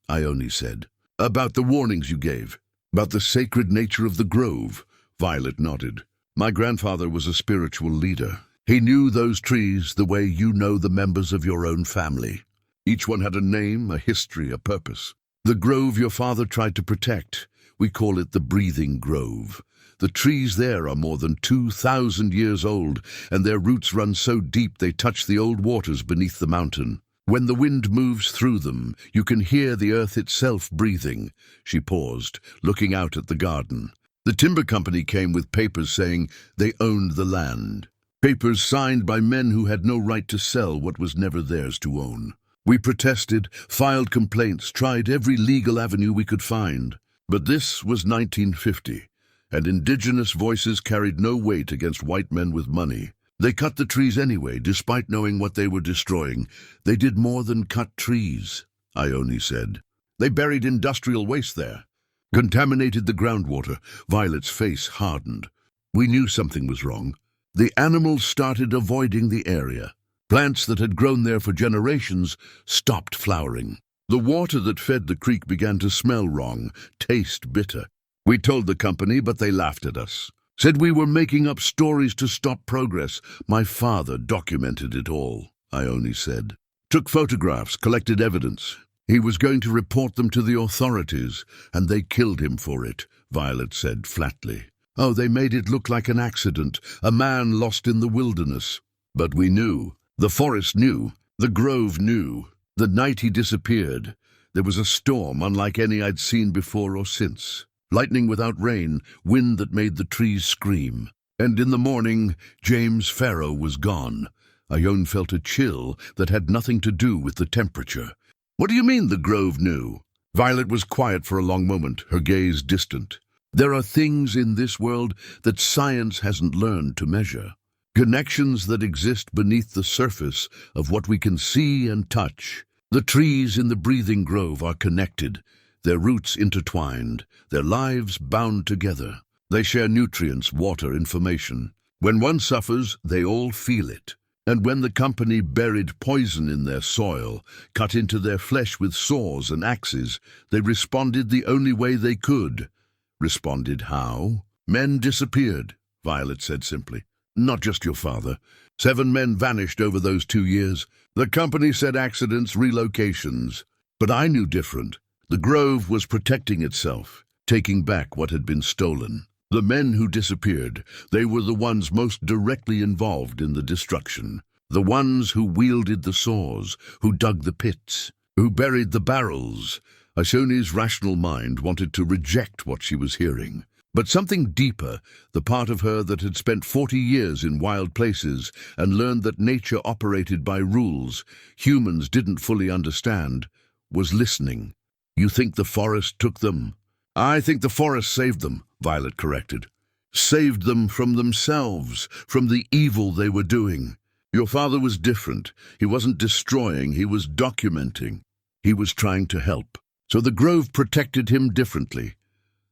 Ione said. "About the warnings you gave, about the sacred nature of the grove." Violet nodded. "My grandfather was a spiritual leader. He knew those trees the way you know the members of your own family. Each one had a name, a history, a purpose. The grove your father tried to protect, we call it the Breathing Grove. The trees there are more than 2,000 years old, and their roots run so deep they touch the old waters beneath the mountain. When the wind moves through them, you can hear the earth itself breathing." She paused, looking out at the garden. "The timber company came with papers saying they owned the land. Papers signed by men who had no right to sell what was never theirs to own. We protested, filed complaints, tried every legal avenue we could find. But this was 1950, and indigenous voices carried no weight against white men with money. They cut the trees anyway, despite knowing what they were destroying. They did more than cut trees," Ione said. "They buried industrial waste there, contaminated the groundwater." Violet's face hardened. "We knew something was wrong. The animals started avoiding the area. Plants that had grown there for generations stopped flowering. The water that fed the creek began to smell wrong, taste bitter. We told the company, but they laughed at us. Said we were making up stories to stop progress. My father documented it all," Ione said. "Took photographs, collected evidence. He was going to report them to the authorities, and they killed him for it," Violet said flatly. Oh, they made it look like an accident, a man lost in the wilderness. But we knew. The forest knew. The grove knew. The night he disappeared, there was a storm unlike any I'd seen before or since. Lightning without rain, wind that made the trees scream. And in the morning, James Farrow was gone. Ione felt a chill that had nothing to do with the temperature. What do you mean the grove knew? Violet was quiet for a long moment, her gaze distant. There are things in this world that science hasn't learned to measure. Connections that exist beneath the surface of what we can see and touch. The trees in the breathing grove are connected, their roots intertwined, their lives bound together. They share nutrients, water, information. When one suffers, they all feel it. And when the company buried poison in their soil, cut into their flesh with saws and axes, they responded the only way they could. Responded how? Men disappeared, Violet said simply. Not just your father. 7 men vanished over those 2 years. The company said accidents, relocations. But I knew different. The grove was protecting itself, taking back what had been stolen. The men who disappeared, they were the ones most directly involved in the destruction. The ones who wielded the saws, who dug the pits, who buried the barrels. Ione's rational mind wanted to reject what she was hearing. But something deeper, the part of her that had spent 40 years in wild places and learned that nature operated by rules humans didn't fully understand, was listening. You think the forest took them? I think the forest saved them, Violet corrected. Saved them from themselves, from the evil they were doing. Your father was different. He wasn't destroying, he was documenting. He was trying to help. So the grove protected him differently.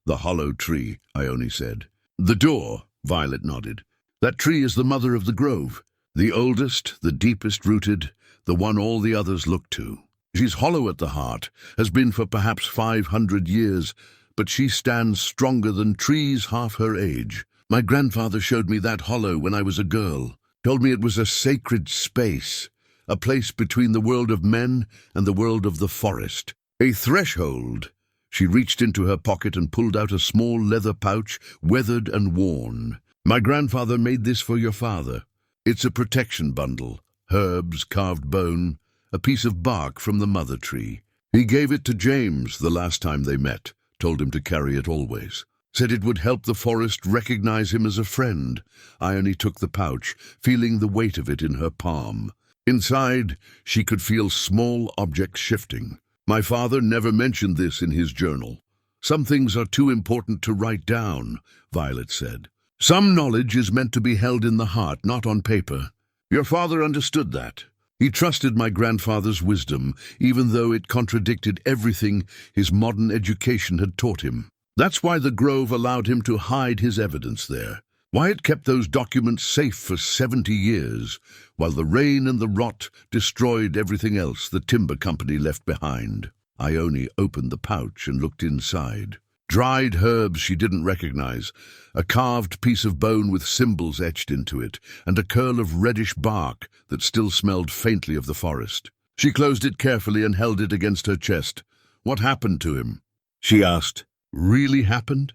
The hollow tree, Ione said. The door, Violet nodded. That tree is the mother of the grove. The oldest, the deepest rooted, the one all the others look to. She's hollow at the heart, has been for perhaps 500 years, but she stands stronger than trees half her age. My grandfather showed me that hollow when I was a girl. Told me it was a sacred space, a place between the world of men and the world of the forest. A threshold. She reached into her pocket and pulled out a small leather pouch, weathered and worn. My grandfather made this for your father. It's a protection bundle, herbs, carved bone, a piece of bark from the mother tree. He gave it to James the last time they met, told him to carry it always. Said it would help the forest recognize him as a friend. Ione took the pouch, feeling the weight of it in her palm. Inside, she could feel small objects shifting. My father never mentioned this in his journal. Some things are too important to write down, Violet said. Some knowledge is meant to be held in the heart, not on paper. Your father understood that. He trusted my grandfather's wisdom, even though it contradicted everything his modern education had taught him. That's why the grove allowed him to hide his evidence there. Why it kept those documents safe for 70 years, while the rain and the rot destroyed everything else the timber company left behind. Ione opened the pouch and looked inside. Dried herbs she didn't recognize, a carved piece of bone with symbols etched into it, and a curl of reddish bark that still smelled faintly of the forest. She closed it carefully and held it against her chest. What happened to him? She asked. Really happened?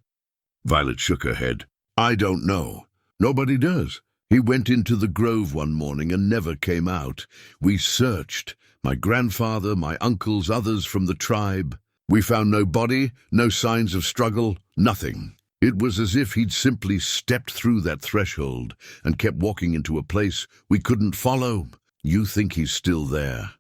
Violet shook her head. I don't know. Nobody does. He went into the grove one morning and never came out. We searched. My grandfather, my uncles, others from the tribe. We found no body, no signs of struggle, nothing. It was as if he'd simply stepped through that threshold and kept walking into a place we couldn't follow. You think he's still there?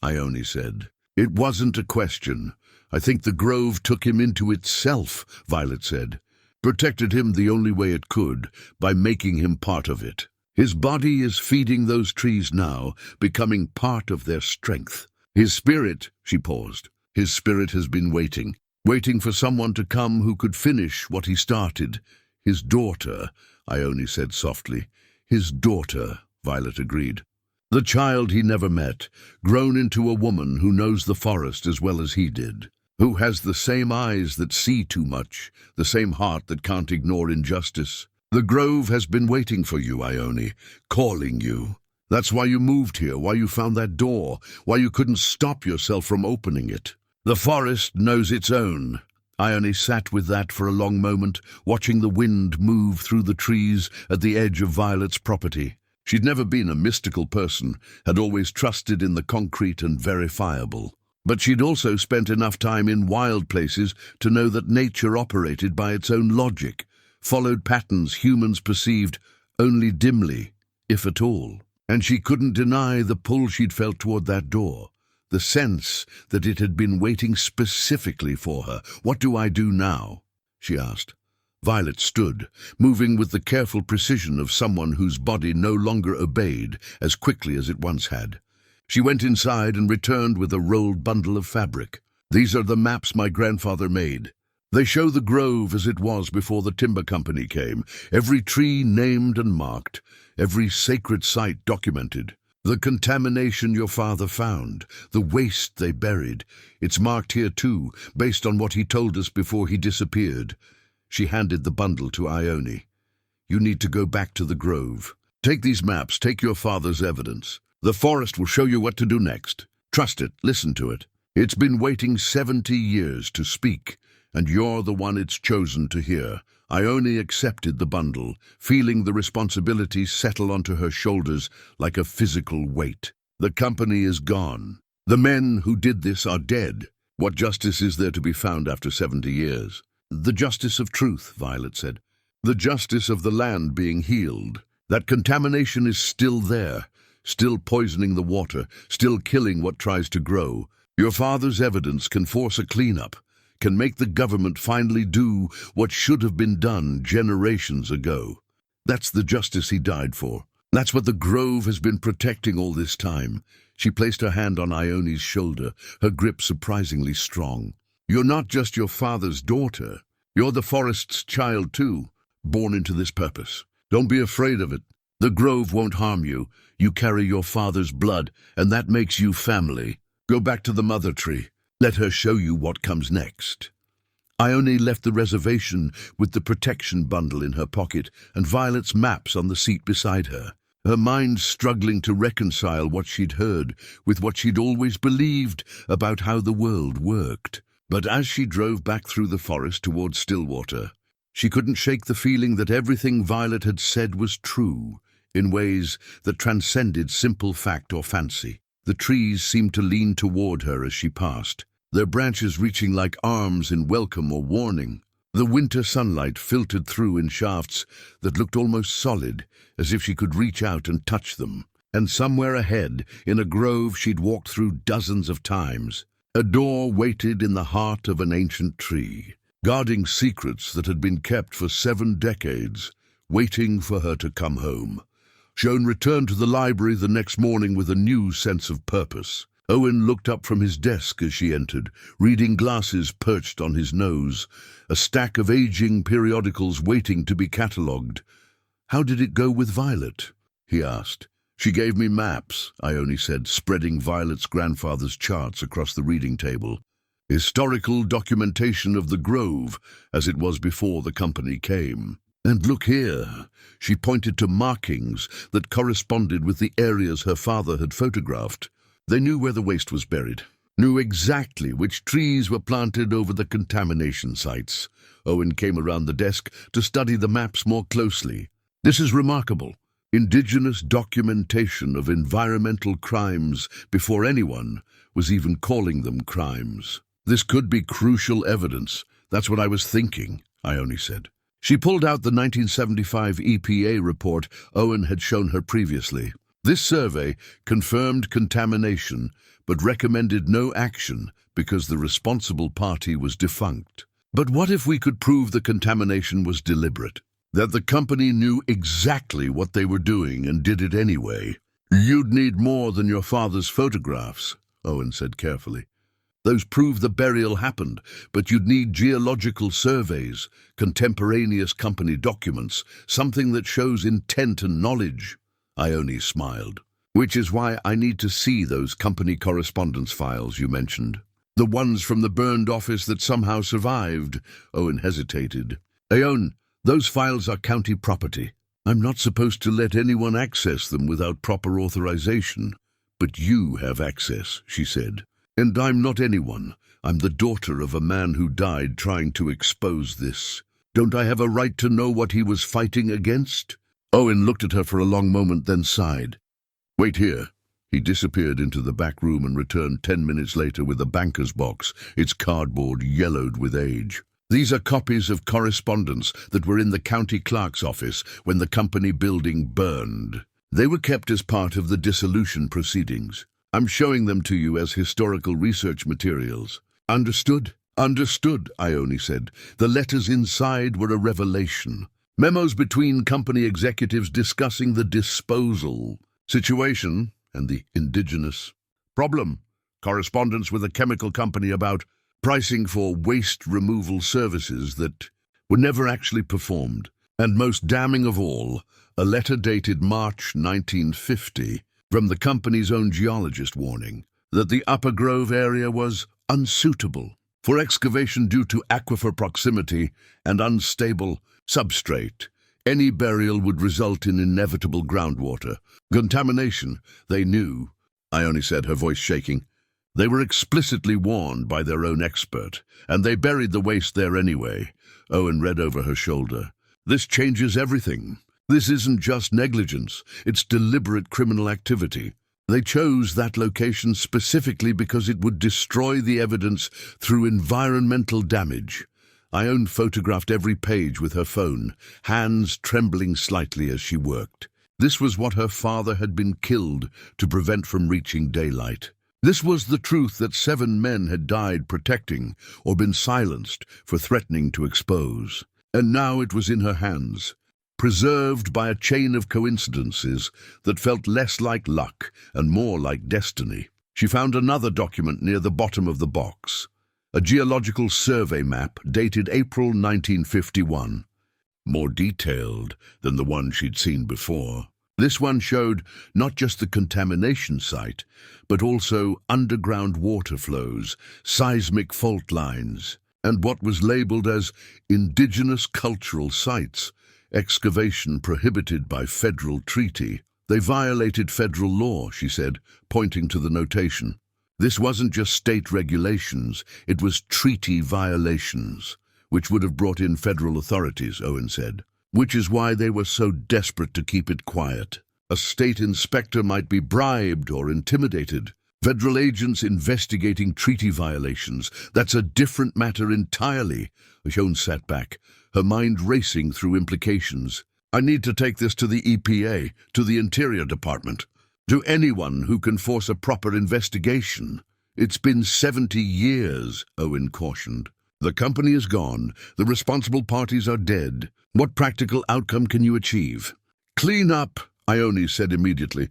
Ione said. It wasn't a question. I think the grove took him into itself, Violet said. Protected him the only way it could, by making him part of it. His body is feeding those trees now, becoming part of their strength. His spirit, she paused, his spirit has been waiting for someone to come who could finish what he started. His daughter, Ione said softly. His daughter, Violet agreed. The child he never met, grown into a woman who knows the forest as well as he did. Who has the same eyes that see too much, the same heart that can't ignore injustice. The grove has been waiting for you, Ione, calling you. That's why you moved here, why you found that door, why you couldn't stop yourself from opening it. The forest knows its own. Ione sat with that for a long moment, watching the wind move through the trees at the edge of Violet's property. She'd never been a mystical person, had always trusted in the concrete and verifiable. But she'd also spent enough time in wild places to know that nature operated by its own logic, followed patterns humans perceived only dimly, if at all. And she couldn't deny the pull she'd felt toward that door, the sense that it had been waiting specifically for her. "What do I do now?" she asked. Violet stood, moving with the careful precision of someone whose body no longer obeyed as quickly as it once had. She went inside and returned with a rolled bundle of fabric. "These are the maps my grandfather made. They show the grove as it was before the timber company came, every tree named and marked, every sacred site documented. The contamination your father found, the waste they buried, it's marked here too, based on what he told us before he disappeared." She handed the bundle to Ione. "You need to go back to the grove. Take these maps, take your father's evidence. The forest will show you what to do next. Trust it, listen to it. It's been waiting 70 years to speak, and you're the one it's chosen to hear." Ione accepted the bundle, feeling the responsibility settle onto her shoulders like a physical weight. The company is gone. The men who did this are dead. What justice is there to be found after 70 years? "The justice of truth," Violet said. "The justice of the land being healed. That contamination is still there, still poisoning the water, still killing what tries to grow. Your father's evidence can force a cleanup, can make the government finally do what should have been done generations ago. That's the justice he died for. That's what the Grove has been protecting all this time." She placed her hand on Ione's shoulder, her grip surprisingly strong. "You're not just your father's daughter. You're the forest's child too, born into this purpose. Don't be afraid of it. The Grove won't harm you. You carry your father's blood, and that makes you family. Go back to the mother tree. Let her show you what comes next." Ione left the reservation with the protection bundle in her pocket and Violet's maps on the seat beside her, her mind struggling to reconcile what she'd heard with what she'd always believed about how the world worked. But as she drove back through the forest towards Stillwater, she couldn't shake the feeling that everything Violet had said was true, in ways that transcended simple fact or fancy. The trees seemed to lean toward her as she passed, their branches reaching like arms in welcome or warning. The winter sunlight filtered through in shafts that looked almost solid, as if she could reach out and touch them. And somewhere ahead, in a grove she'd walked through dozens of times, a door waited in the heart of an ancient tree, guarding secrets that had been kept for 7 decades, waiting for her to come home. Joan returned to the library the next morning with a new sense of purpose. Owen looked up from his desk as she entered, reading glasses perched on his nose, a stack of aging periodicals waiting to be catalogued. "How did it go with Violet?" he asked. "She gave me maps," Ione said, spreading Violet's grandfather's charts across the reading table. "Historical documentation of the Grove, as it was before the company came. And look here." She pointed to markings that corresponded with the areas her father had photographed. They knew where the waste was buried, knew exactly which trees were planted over the contamination sites. Owen came around the desk to study the maps more closely. "This is remarkable. Indigenous documentation of environmental crimes before anyone was even calling them crimes. This could be crucial evidence. That's what I was thinking," Ione said. She pulled out the 1975 EPA report Owen had shown her previously. This survey confirmed contamination, but recommended no action because the responsible party was defunct. But what if we could prove the contamination was deliberate? That the company knew exactly what they were doing and did it anyway? "You'd need more than your father's photographs," Owen said carefully. "Those prove the burial happened, but you'd need geological surveys, contemporaneous company documents, something that shows intent and knowledge." Ione smiled. "Which is why I need to see those company correspondence files you mentioned. The ones from the burned office that somehow survived." Owen hesitated. "Ione, those files are county property. I'm not supposed to let anyone access them without proper authorization. But you have access," she said. "And I'm not anyone. I'm the daughter of a man who died trying to expose this. Don't I have a right to know what he was fighting against?" Owen looked at her for a long moment, then sighed. "Wait here." He disappeared into the back room and returned 10 minutes later with a banker's box, its cardboard yellowed with age. "These are copies of correspondence that were in the county clerk's office when the company building burned. They were kept as part of the dissolution proceedings. I'm showing them to you as historical research materials." "Understood? Understood," Ione said. "The letters inside were a revelation. Memos between company executives discussing the disposal situation and the indigenous problem. Correspondence with a chemical company about pricing for waste removal services that were never actually performed. And most damning of all, a letter dated March 1950 from the company's own geologist warning that the Upper Grove area was unsuitable for excavation due to aquifer proximity and unstable substrate. Any burial would result in inevitable groundwater contamination. They knew, Ione said, her voice shaking. They were explicitly warned by their own expert, and they buried the waste there anyway. Owen read over her shoulder. "This changes everything. This isn't just negligence, it's deliberate criminal activity. They chose that location specifically because it would destroy the evidence through environmental damage." Ione photographed every page with her phone, hands trembling slightly as she worked. This was what her father had been killed to prevent from reaching daylight. This was the truth that 7 men had died protecting or been silenced for threatening to expose. And now it was in her hands, preserved by a chain of coincidences that felt less like luck and more like destiny. She found another document near the bottom of the box, a geological survey map dated April 1951, more detailed than the one she'd seen before. This one showed not just the contamination site, but also underground water flows, seismic fault lines, and what was labeled as indigenous cultural sites, excavation prohibited by federal treaty. They violated federal law, she said, pointing to the notation. This wasn't just state regulations, it was treaty violations, which would have brought in federal authorities, Owen said. Which is why they were so desperate to keep it quiet. A state inspector might be bribed or intimidated. Federal agents investigating treaty violations, that's a different matter entirely. Ione sat back, her mind racing through implications. "I need to take this to the EPA, to the Interior Department, to anyone who can force a proper investigation. It's been 70 years, Owen cautioned. The company is gone. The responsible parties are dead. What practical outcome can you achieve?" "Clean up," Ione said immediately.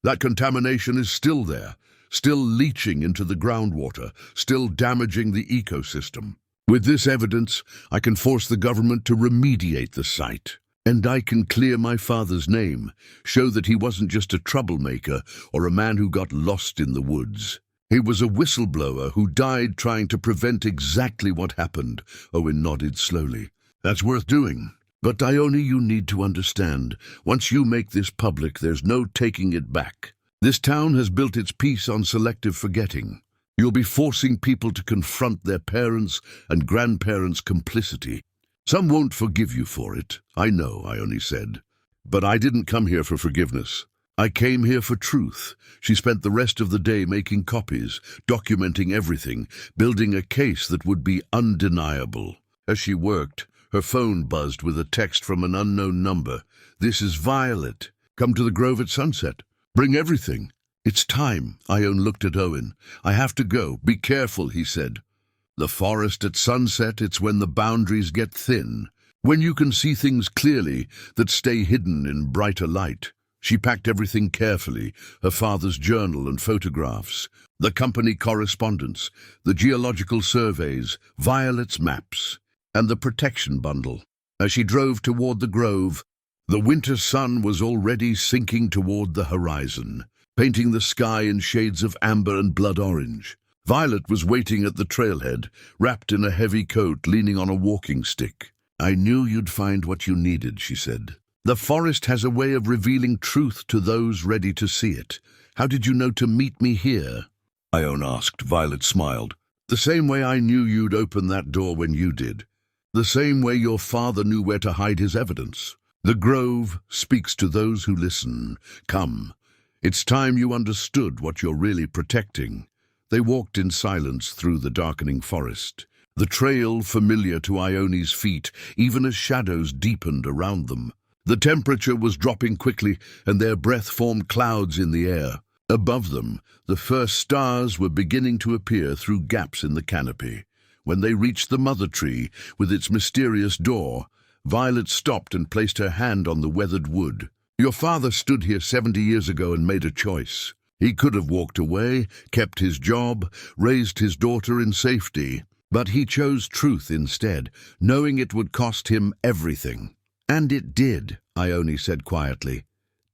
"That contamination is still there, still leaching into the groundwater, still damaging the ecosystem. With this evidence, I can force the government to remediate the site. And I can clear my father's name, show that he wasn't just a troublemaker or a man who got lost in the woods. He was a whistleblower who died trying to prevent exactly what happened." Owen nodded slowly. "That's worth doing. But Ione, you need to understand, once you make this public, there's no taking it back. This town has built its peace on selective forgetting. You'll be forcing people to confront their parents' and grandparents' complicity. Some won't forgive you for it, I know," Ione said. "But I didn't come here for forgiveness. I came here for truth." She spent the rest of the day making copies, documenting everything, building a case that would be undeniable. As she worked, her phone buzzed with a text from an unknown number. "This is Violet. Come to the Grove at sunset. Bring everything." "It's time." Ione looked at Owen. "I have to go. Be careful," he said. "The forest at sunset, it's when the boundaries get thin, when you can see things clearly that stay hidden in brighter light." She packed everything carefully, her father's journal and photographs, the company correspondence, the geological surveys, Violet's maps, and the protection bundle. As she drove toward the grove, the winter sun was already sinking toward the horizon, painting the sky in shades of amber and blood orange. Violet was waiting at the trailhead, wrapped in a heavy coat, leaning on a walking stick. "I knew you'd find what you needed," she said. "The forest has a way of revealing truth to those ready to see it. How did you know to meet me here?" Ione asked. Violet smiled. The same way I knew you'd open that door when you did. The same way your father knew where to hide his evidence. The grove speaks to those who listen. Come, it's time you understood what you're really protecting." They walked in silence through the darkening forest, the trail familiar to Ione's feet, even as shadows deepened around them. The temperature was dropping quickly, and their breath formed clouds in the air. Above them, the first stars were beginning to appear through gaps in the canopy. When they reached the mother tree, with its mysterious door, Violet stopped and placed her hand on the weathered wood. "Your father stood here 70 years ago and made a choice. He could have walked away, kept his job, raised his daughter in safety, but he chose truth instead, knowing it would cost him everything." "And it did," Ione said quietly.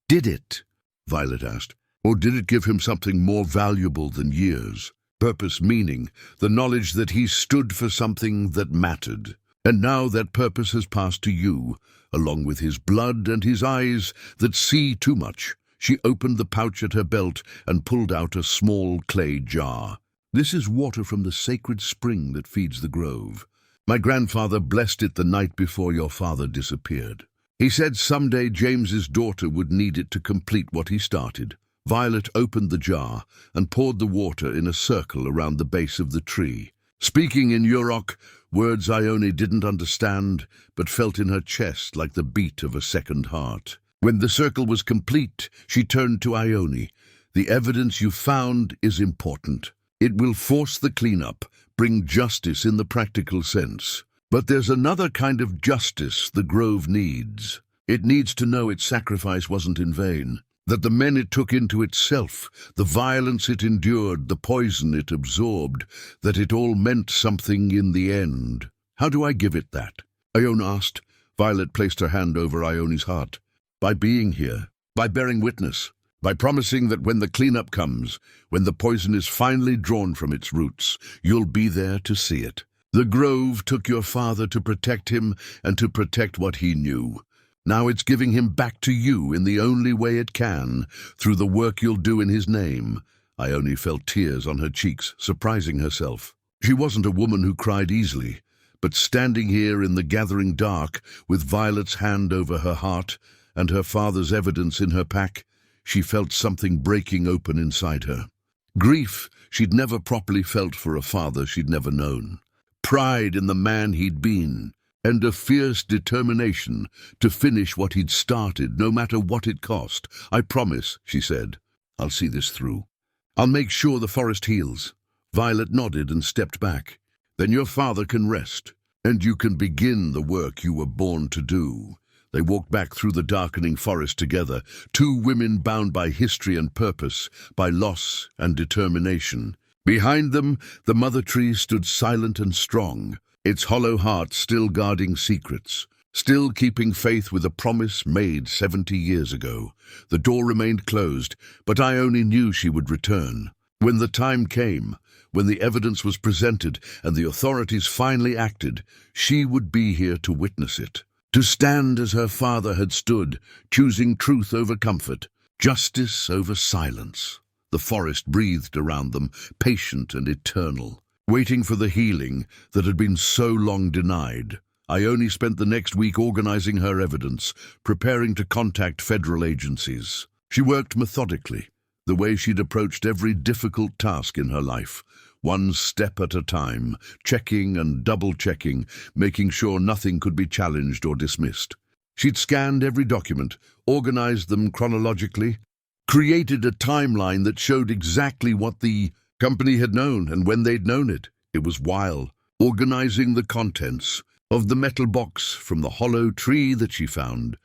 "Did it?" Violet asked. "Or did it give him something more valuable than years? Purpose, meaning, the knowledge that he stood for something that mattered. And now that purpose has passed to you, along with his blood and his eyes that see too much." She opened the pouch at her belt and pulled out a small clay jar. "This is water from the sacred spring that feeds the grove. My grandfather blessed it the night before your father disappeared. He said someday James's daughter would need it to complete what he started." Violet opened the jar and poured the water in a circle around the base of the tree. Speaking in Yurok, words Ione didn't understand, but felt in her chest like the beat of a second heart. When the circle was complete, she turned to Ione. "The evidence you found is important. It will force the cleanup, bring justice in the practical sense. But there's another kind of justice the grove needs. It needs to know its sacrifice wasn't in vain, that the men it took into itself, the violence it endured, the poison it absorbed, that it all meant something in the end." "How do I give it that?" Ione asked. Violet placed her hand over Ione's heart. "By being here, by bearing witness, by promising that when the cleanup comes, when the poison is finally drawn from its roots, you'll be there to see it. The grove took your father to protect him and to protect what he knew. Now it's giving him back to you in the only way it can, through the work you'll do in his name." Ione felt tears on her cheeks, surprising herself. She wasn't a woman who cried easily, but standing here in the gathering dark, with Violet's hand over her heart and her father's evidence in her pack, she felt something breaking open inside her. Grief she'd never properly felt for a father she'd never known. Pride in the man he'd been, and a fierce determination to finish what he'd started, no matter what it cost. "I promise," she said. "I'll see this through. I'll make sure the forest heals." Violet nodded and stepped back. "Then your father can rest, and you can begin the work you were born to do." They walked back through the darkening forest together, two women bound by history and purpose, by loss and determination. Behind them, the mother tree stood silent and strong, its hollow heart still guarding secrets, still keeping faith with a promise made 70 years ago. The door remained closed, but Ione knew she would return. When the time came, when the evidence was presented and the authorities finally acted, she would be here to witness it, to stand as her father had stood, choosing truth over comfort, justice over silence. The forest breathed around them, patient and eternal, waiting for the healing that had been so long denied. Ione spent the next week organizing her evidence, preparing to contact federal agencies. She worked methodically, the way she'd approached every difficult task in her life, one step at a time, checking and double-checking, making sure nothing could be challenged or dismissed. She'd scanned every document, organized them chronologically, created a timeline that showed exactly what the company had known and when they'd known it. It was while organizing the contents of the metal box from the hollow tree that she found.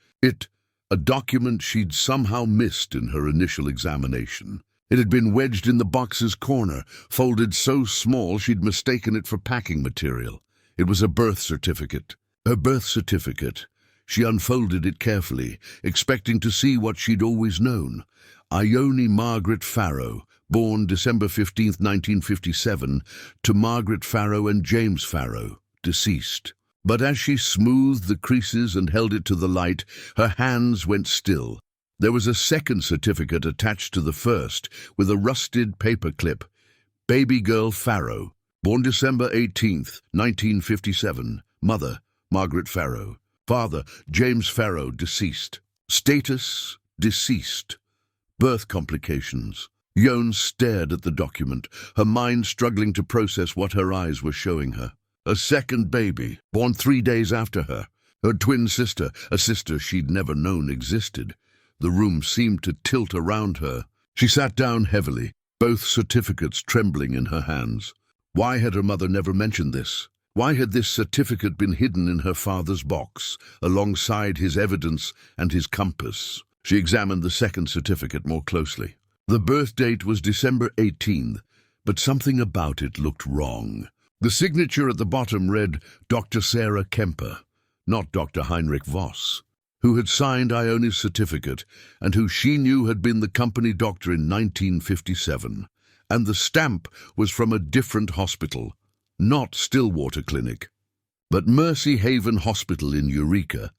A document she'd somehow missed in her initial examination. It had been wedged in the box's corner, folded so small she'd mistaken it for packing material. It was a birth certificate. Her birth certificate. She unfolded it carefully, expecting to see what she'd always known. Ione Margaret Farrow, born December 15th, 1957, to Margaret Farrow and James Farrow, deceased. But as she smoothed the creases and held it to the light, her hands went still. There was a second certificate attached to the first, with a rusted paper clip. Baby girl Farrow, Born December 18, 1957. Mother, Margaret Farrow. Father, James Farrow, deceased. Status, deceased. Birth complications. Ione stared at the document, her mind struggling to process what her eyes were showing her. A second baby, born 3 days after her. Her twin sister, a sister she'd never known existed. The room seemed to tilt around her. She sat down heavily, both certificates trembling in her hands. Why had her mother never mentioned this? Why had this certificate been hidden in her father's box, alongside his evidence and his compass? She examined the second certificate more closely. The birth date was December 18th, but something about it looked wrong. The signature at the bottom read Dr. Sarah Kemper, not Dr. Heinrich Voss, who had signed Ione's certificate and who she knew had been the company doctor in 1957. And the stamp was from a different hospital, not Stillwater Clinic, but Mercy Haven Hospital in Eureka.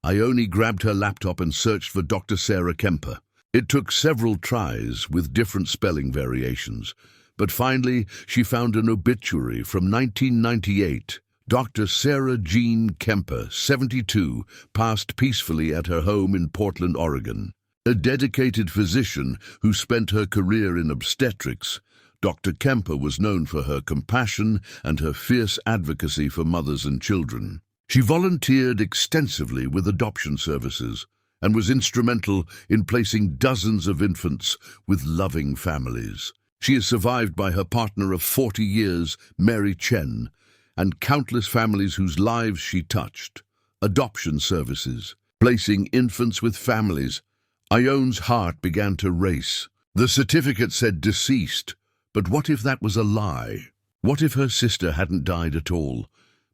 Ione grabbed her laptop and searched for Dr. Sarah Kemper. It took several tries with different spelling variations, but finally she found an obituary from 1998. Dr. Sarah Jean Kemper, 72, passed peacefully at her home in Portland, Oregon. A dedicated physician who spent her career in obstetrics, Dr. Kemper was known for her compassion and her fierce advocacy for mothers and children. She volunteered extensively with adoption services and was instrumental in placing dozens of infants with loving families. She is survived by her partner of 40 years, Mary Chen, and countless families whose lives she touched. Adoption services, placing infants with families. Ione's heart began to race. The certificate said deceased, but what if that was a lie? What if her sister hadn't died at all,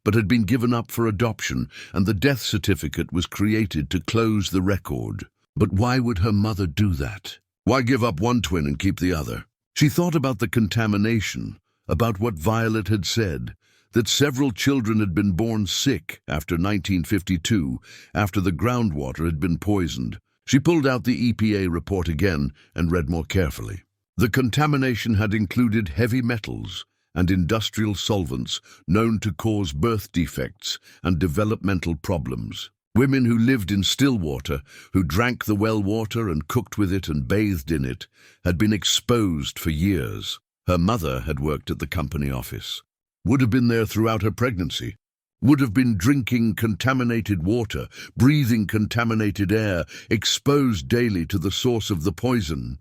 but had been given up for adoption, and the death certificate was created to close the record? But why would her mother do that? Why give up one twin and keep the other? She thought about the contamination, about what Violet had said, that several children had been born sick after 1952, after the groundwater had been poisoned. She pulled out the EPA report again and read more carefully. The contamination had included heavy metals and industrial solvents known to cause birth defects and developmental problems. Women who lived in Stillwater, who drank the well water and cooked with it and bathed in it, had been exposed for years. Her mother had worked at the company office, would have been there throughout her pregnancy, would have been drinking contaminated water, breathing contaminated air, exposed daily to the source of the poison.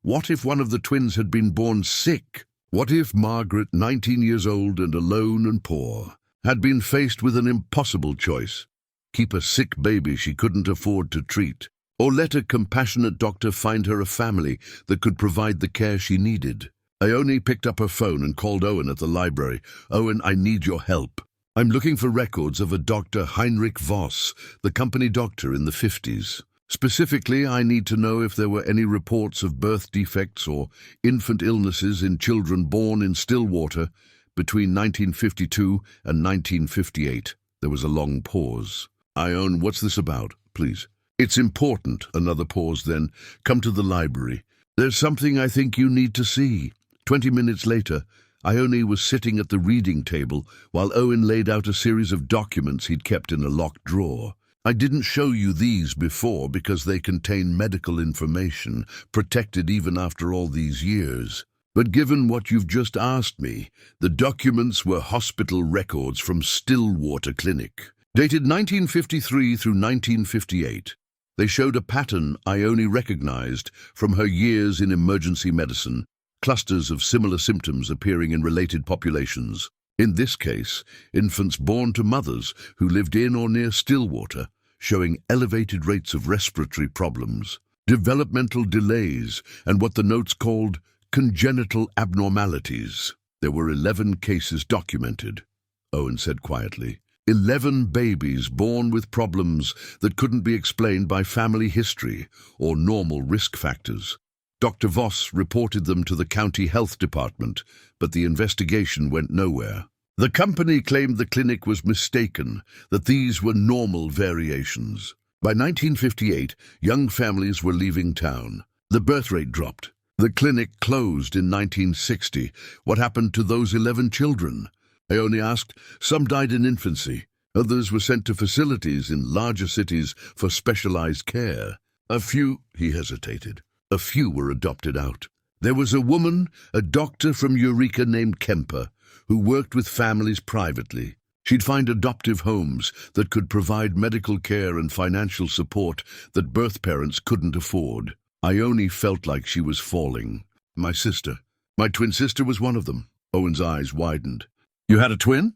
What if one of the twins had been born sick? What if Margaret, 19 years old and alone and poor, had been faced with an impossible choice? Keep a sick baby she couldn't afford to treat, or let a compassionate doctor find her a family that could provide the care she needed? Ione picked up her phone and called Owen at the library. "Owen, I need your help. I'm looking for records of a Dr. Heinrich Voss, the company doctor in the 50s. Specifically, I need to know if there were any reports of birth defects or infant illnesses in children born in Stillwater between 1952 and 1958. There was a long pause. "Ione, what's this about, please?" "It's important." Another pause, then. "Come to the library. There's something I think you need to see." 20 minutes later, Ione was sitting at the reading table while Owen laid out a series of documents he'd kept in a locked drawer. "I didn't show you these before because they contain medical information, protected even after all these years. But given what you've just asked me, the documents were hospital records from Stillwater Clinic, dated 1953 through 1958. They showed a pattern Ione recognized from her years in emergency medicine, clusters of similar symptoms appearing in related populations. In this case, infants born to mothers who lived in or near Stillwater, showing elevated rates of respiratory problems, developmental delays, and what the notes called congenital abnormalities. There were 11 cases documented," Owen said quietly. 11 babies born with problems that couldn't be explained by family history or normal risk factors. Dr. Voss reported them to the county health department, but the investigation went nowhere. The company claimed the clinic was mistaken, that these were normal variations. By 1958, young families were leaving town. The birth rate dropped. The clinic closed in 1960. What happened to those 11 children? Ione asked. Some died in infancy. Others were sent to facilities in larger cities for specialized care. A few, he hesitated, a few were adopted out. There was a woman, a doctor from Eureka named Kemper, who worked with families privately. She'd find adoptive homes that could provide medical care and financial support that birth parents couldn't afford. Ione felt like she was falling. My twin sister was one of them. Owen's eyes widened. You had a twin?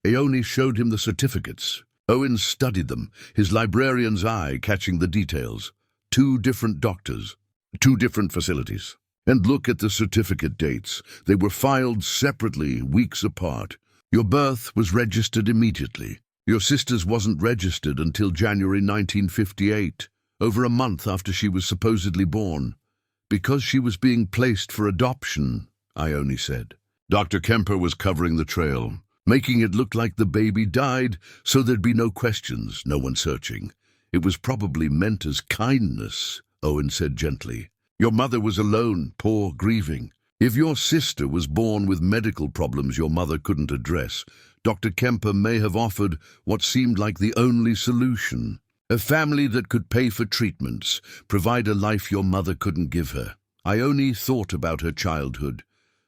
Ione showed him the certificates. Owen studied them, his librarian's eye catching the details. 2 different doctors, 2 different facilities. And look at the certificate dates. They were filed separately, weeks apart. Your birth was registered immediately. Your sister's wasn't registered until January 1958, over a month after she was supposedly born. Because she was being placed for adoption, Ione said. Dr. Kemper was covering the trail, making it look like the baby died, so there'd be no questions, no one searching. It was probably meant as kindness, Owen said gently. Your mother was alone, poor, grieving. If your sister was born with medical problems your mother couldn't address, Dr. Kemper may have offered what seemed like the only solution. A family that could pay for treatments, provide a life your mother couldn't give her. Ione thought about her childhood.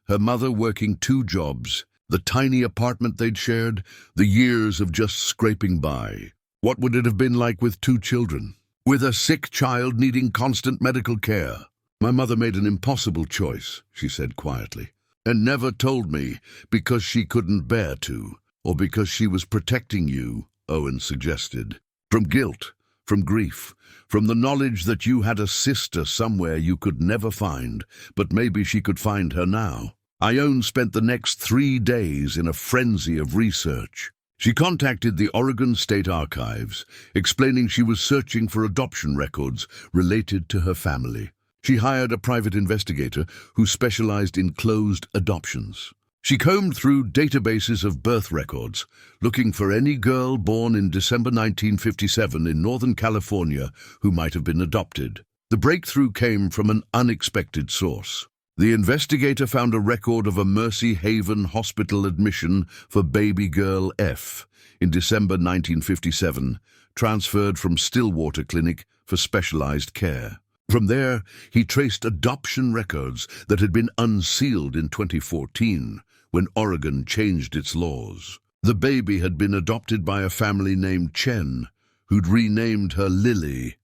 Her mother working 2 jobs, the tiny apartment they'd shared, the years of just scraping by. What would it have been like with 2 children? With a sick child needing constant medical care? My mother made an impossible choice, she said quietly, and never told me because she couldn't bear to, or because she was protecting you, Owen suggested. From guilt, from grief, from the knowledge that you had a sister somewhere you could never find, but maybe she could find her now. Ione spent the next 3 days in a frenzy of research. She contacted the Oregon State Archives, explaining she was searching for adoption records related to her family. She hired a private investigator who specialized in closed adoptions. She combed through databases of birth records, looking for any girl born in December 1957 in Northern California who might have been adopted. The breakthrough came from an unexpected source. The investigator found a record of a Mercy Haven hospital admission for baby girl F in December 1957, transferred from Stillwater Clinic for specialized care. From there, he traced adoption records that had been unsealed in 2014, when Oregon changed its laws. The baby had been adopted by a family named Chen, who'd renamed her Lily.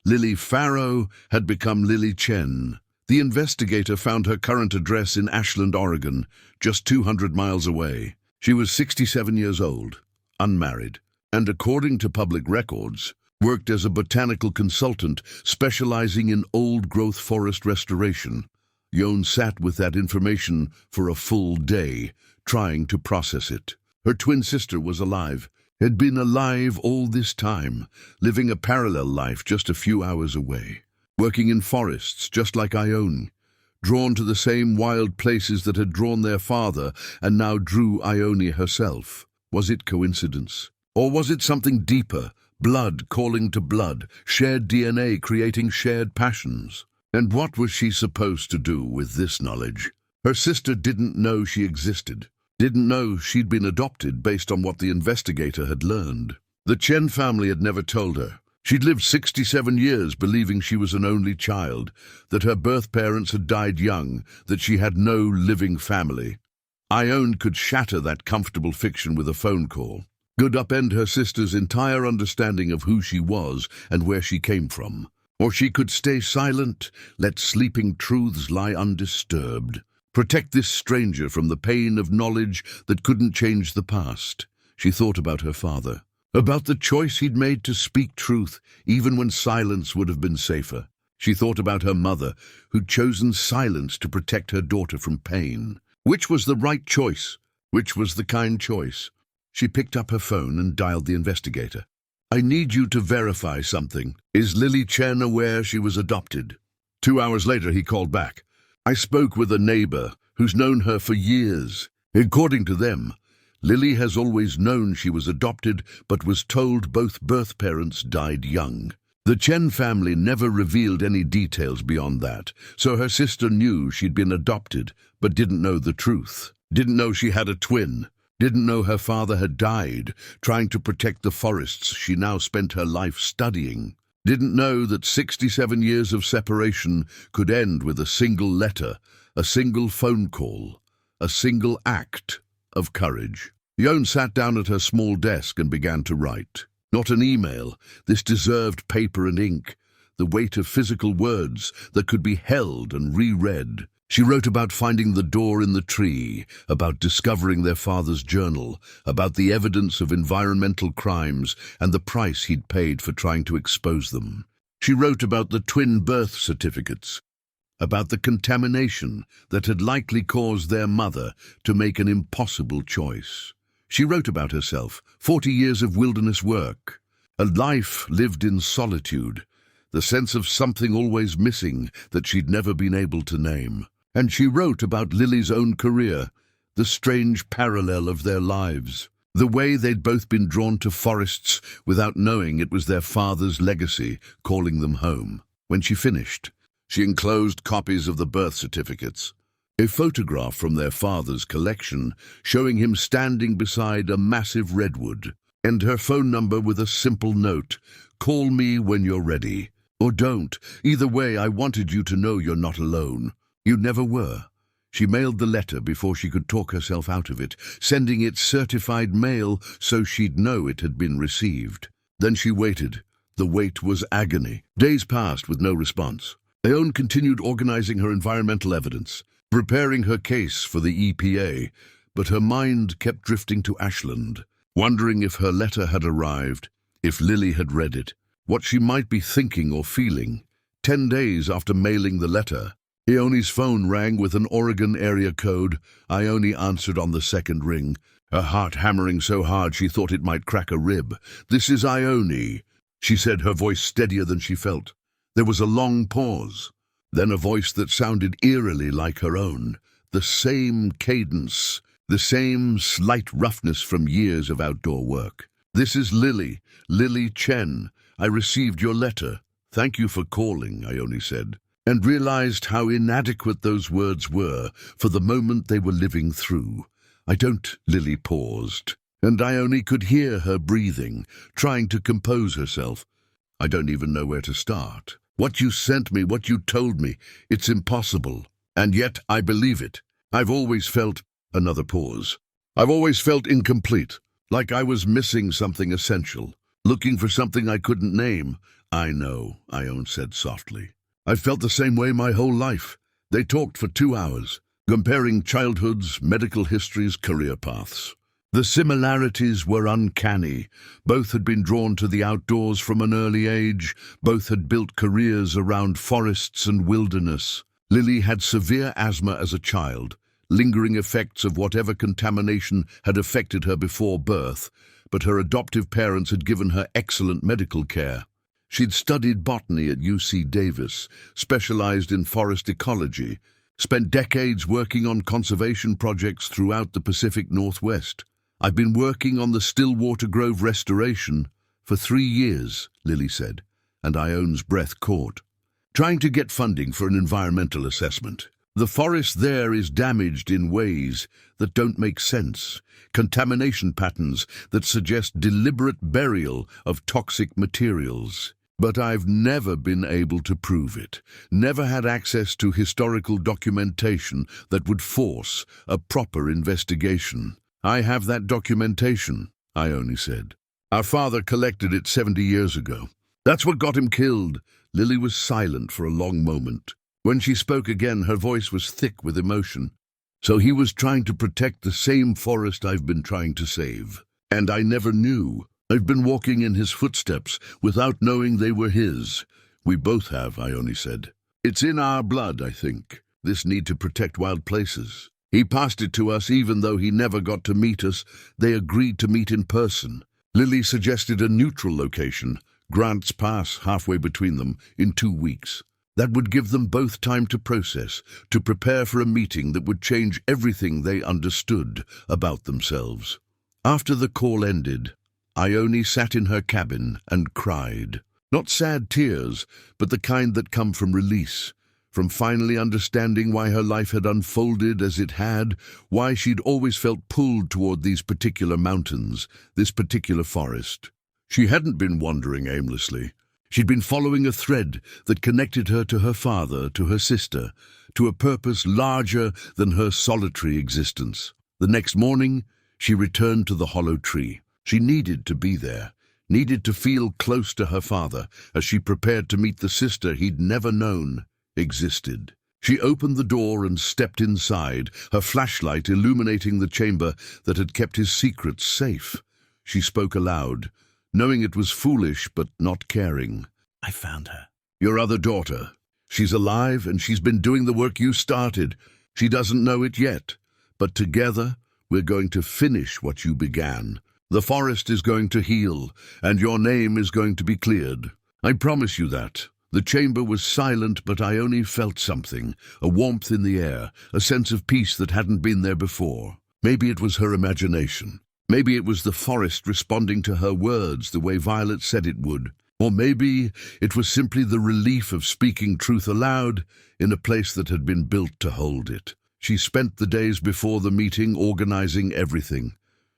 Lily Farrow had become Lily Chen. The investigator found her current address in Ashland, Oregon, just 200 miles away. She was 67 years old, unmarried, and according to public records, worked as a botanical consultant specializing in old-growth forest restoration. Ione sat with that information for a full day, trying to process it. Her twin sister was alive, had been alive all this time, living a parallel life just a few hours away. Working in forests, just like Ione, drawn to the same wild places that had drawn their father and now drew Ione herself. Was it coincidence? Or was it something deeper, blood calling to blood, shared DNA creating shared passions? And what was she supposed to do with this knowledge? Her sister didn't know she existed, didn't know she'd been adopted based on what the investigator had learned. The Chen family had never told her. She'd lived 67 years believing she was an only child, that her birth parents had died young, that she had no living family. Ione could shatter that comfortable fiction with a phone call, could upend her sister's entire understanding of who she was and where she came from. Or she could stay silent, let sleeping truths lie undisturbed, protect this stranger from the pain of knowledge that couldn't change the past. She thought about her father, about the choice he'd made to speak truth, even when silence would have been safer. She thought about her mother, who'd chosen silence to protect her daughter from pain. Which was the right choice? Which was the kind choice? She picked up her phone and dialed the investigator. I need you to verify something. Is Lily Chen aware she was adopted? 2 hours later, he called back. I spoke with a neighbor who's known her for years. According to them, Lily has always known she was adopted, but was told both birth parents died young. The Chen family never revealed any details beyond that, so her sister knew she'd been adopted, but didn't know the truth. Didn't know she had a twin. Didn't know her father had died, trying to protect the forests she now spent her life studying. Didn't know that 67 years of separation could end with a single letter, a single phone call, a single act of courage. Ione sat down at her small desk and began to write. Not an email, this deserved paper and ink, the weight of physical words that could be held and reread. She wrote about finding the door in the tree, about discovering their father's journal, about the evidence of environmental crimes and the price he'd paid for trying to expose them. She wrote about the twin birth certificates, about the contamination that had likely caused their mother to make an impossible choice. She wrote about herself, 40 years of wilderness work, a life lived in solitude, the sense of something always missing that she'd never been able to name. And she wrote about Lily's own career, the strange parallel of their lives, the way they'd both been drawn to forests without knowing it was their father's legacy calling them home. When she finished, she enclosed copies of the birth certificates, a photograph from their father's collection showing him standing beside a massive redwood, and her phone number with a simple note, "Call me when you're ready. Or don't. Either way, I wanted you to know you're not alone." You never were. She mailed the letter before she could talk herself out of it, sending it certified mail so she'd know it had been received. Then she waited. The wait was agony. Days passed with no response. Ione continued organizing her environmental evidence, preparing her case for the EPA, but her mind kept drifting to Ashland, wondering if her letter had arrived, if Lily had read it, what she might be thinking or feeling. 10 days after mailing the letter, Ione's phone rang with an Oregon area code. Ione answered on the second ring, her heart hammering so hard she thought it might crack a rib. "This is Ione," she said, her voice steadier than she felt. There was a long pause, then a voice that sounded eerily like her own, the same cadence, the same slight roughness from years of outdoor work. "This is Lily Chen. I received your letter. Thank you for calling," Ione said, and realized how inadequate those words were for the moment they were living through. "I don't," Lily paused, and Ione could hear her breathing, trying to compose herself. "I don't even know where to start. What you sent me, what you told me, it's impossible. And yet I believe it. I've always felt," another pause, "I've always felt incomplete, like I was missing something essential, looking for something I couldn't name." "I know," Ione said softly. "I've felt the same way my whole life." They talked for 2 hours, comparing childhoods, medical histories, career paths. The similarities were uncanny. Both had been drawn to the outdoors from an early age. Both had built careers around forests and wilderness. Lily had severe asthma as a child, lingering effects of whatever contamination had affected her before birth, but her adoptive parents had given her excellent medical care. She'd studied botany at UC Davis, specialized in forest ecology, spent decades working on conservation projects throughout the Pacific Northwest. "I've been working on the Stillwater Grove restoration for 3 years, Lily said, and Ione's breath caught. "Trying to get funding for an environmental assessment. The forest there is damaged in ways that don't make sense, contamination patterns that suggest deliberate burial of toxic materials. But I've never been able to prove it, never had access to historical documentation that would force a proper investigation." "I have that documentation," Ione said. "Our father collected it 70 years ago. That's what got him killed." Lily was silent for a long moment. When she spoke again, her voice was thick with emotion. "So he was trying to protect the same forest I've been trying to save. And I never knew. I've been walking in his footsteps without knowing they were his." "We both have," Ione said. "It's in our blood, I think, this need to protect wild places. He passed it to us even though he never got to meet us. They agreed to meet in person." Lily suggested a neutral location, Grants Pass, halfway between them, in 2 weeks. That would give them both time to process, to prepare for a meeting that would change everything they understood about themselves. After the call ended, Ione sat in her cabin and cried. Not sad tears, but the kind that come from release, from finally understanding why her life had unfolded as it had, why she'd always felt pulled toward these particular mountains, this particular forest. She hadn't been wandering aimlessly. She'd been following a thread that connected her to her father, to her sister, to a purpose larger than her solitary existence. The next morning, she returned to the hollow tree. She needed to be there, needed to feel close to her father as she prepared to meet the sister he'd never known existed. She opened the door and stepped inside, her flashlight illuminating the chamber that had kept his secrets safe. She spoke aloud, knowing it was foolish but not caring. I found her. Your other daughter. She's alive and she's been doing the work you started. She doesn't know it yet, but together we're going to finish what you began. The forest is going to heal, and your name is going to be cleared. I promise you that. The chamber was silent, but Ione felt something, a warmth in the air, a sense of peace that hadn't been there before. Maybe it was her imagination. Maybe it was the forest responding to her words the way Violet said it would. Or maybe it was simply the relief of speaking truth aloud in a place that had been built to hold it. She spent the days before the meeting organizing everything.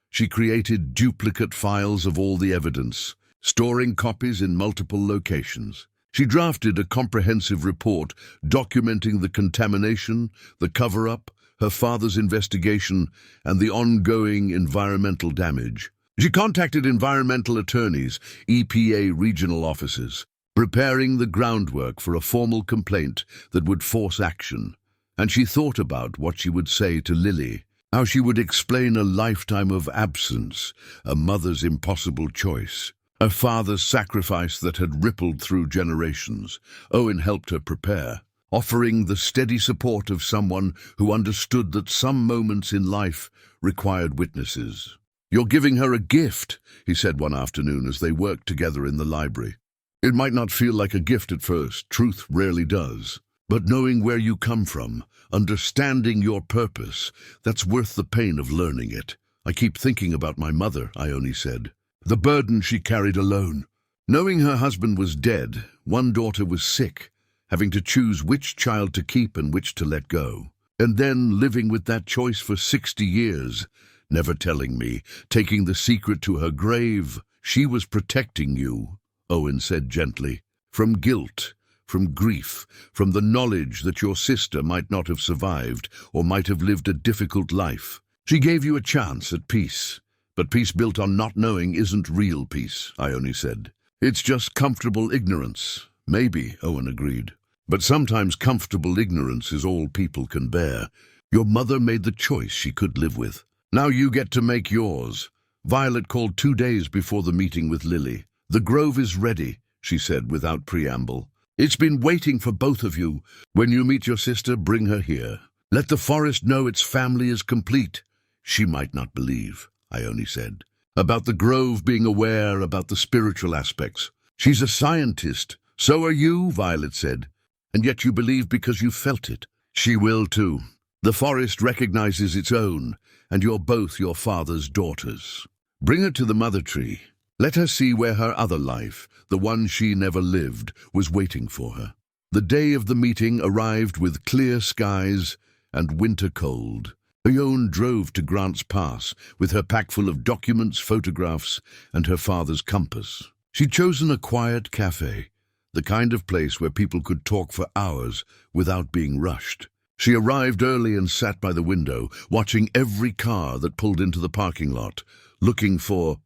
She created duplicate files of all the evidence, storing copies in multiple locations. She drafted a comprehensive report documenting the contamination, the cover-up, her father's investigation, and the ongoing environmental damage. She contacted environmental attorneys, EPA regional offices, preparing the groundwork for a formal complaint that would force action. And she thought about what she would say to Lily, how she would explain a lifetime of absence, a mother's impossible choice, a father's sacrifice that had rippled through generations. Owen helped her prepare, offering the steady support of someone who understood that some moments in life required witnesses. You're giving her a gift, he said one afternoon as they worked together in the library. It might not feel like a gift at first, truth rarely does. But knowing where you come from, understanding your purpose, that's worth the pain of learning it. I keep thinking about my mother, Ione said. The burden she carried alone. Knowing her husband was dead, one daughter was sick, having to choose which child to keep and which to let go. And then living with that choice for 60 years, never telling me, taking the secret to her grave. She was protecting you, Owen said gently, from guilt, from grief, from the knowledge that your sister might not have survived or might have lived a difficult life. She gave you a chance at peace, but peace built on not knowing isn't real peace, Ione said. It's just comfortable ignorance. Maybe, Owen agreed. But sometimes comfortable ignorance is all people can bear. Your mother made the choice she could live with. Now you get to make yours. Violet called 2 days before the meeting with Lily. The grove is ready, she said without preamble. It's been waiting for both of you. When you meet your sister, bring her here. Let the forest know its family is complete. She might not believe, Ione said. About the grove being aware, about the spiritual aspects. She's a scientist. So are you, Violet said. And yet you believe because you felt it. She will too. The forest recognizes its own, and you're both your father's daughters. Bring her to the mother tree. Let her see where her other life, the one she never lived, was waiting for her. The day of the meeting arrived with clear skies and winter cold. Ione drove to Grant's Pass with her pack full of documents, photographs, and her father's compass. She'd chosen a quiet cafe, the kind of place where people could talk for hours without being rushed. She arrived early and sat by the window, watching every car that pulled into the parking lot, looking for...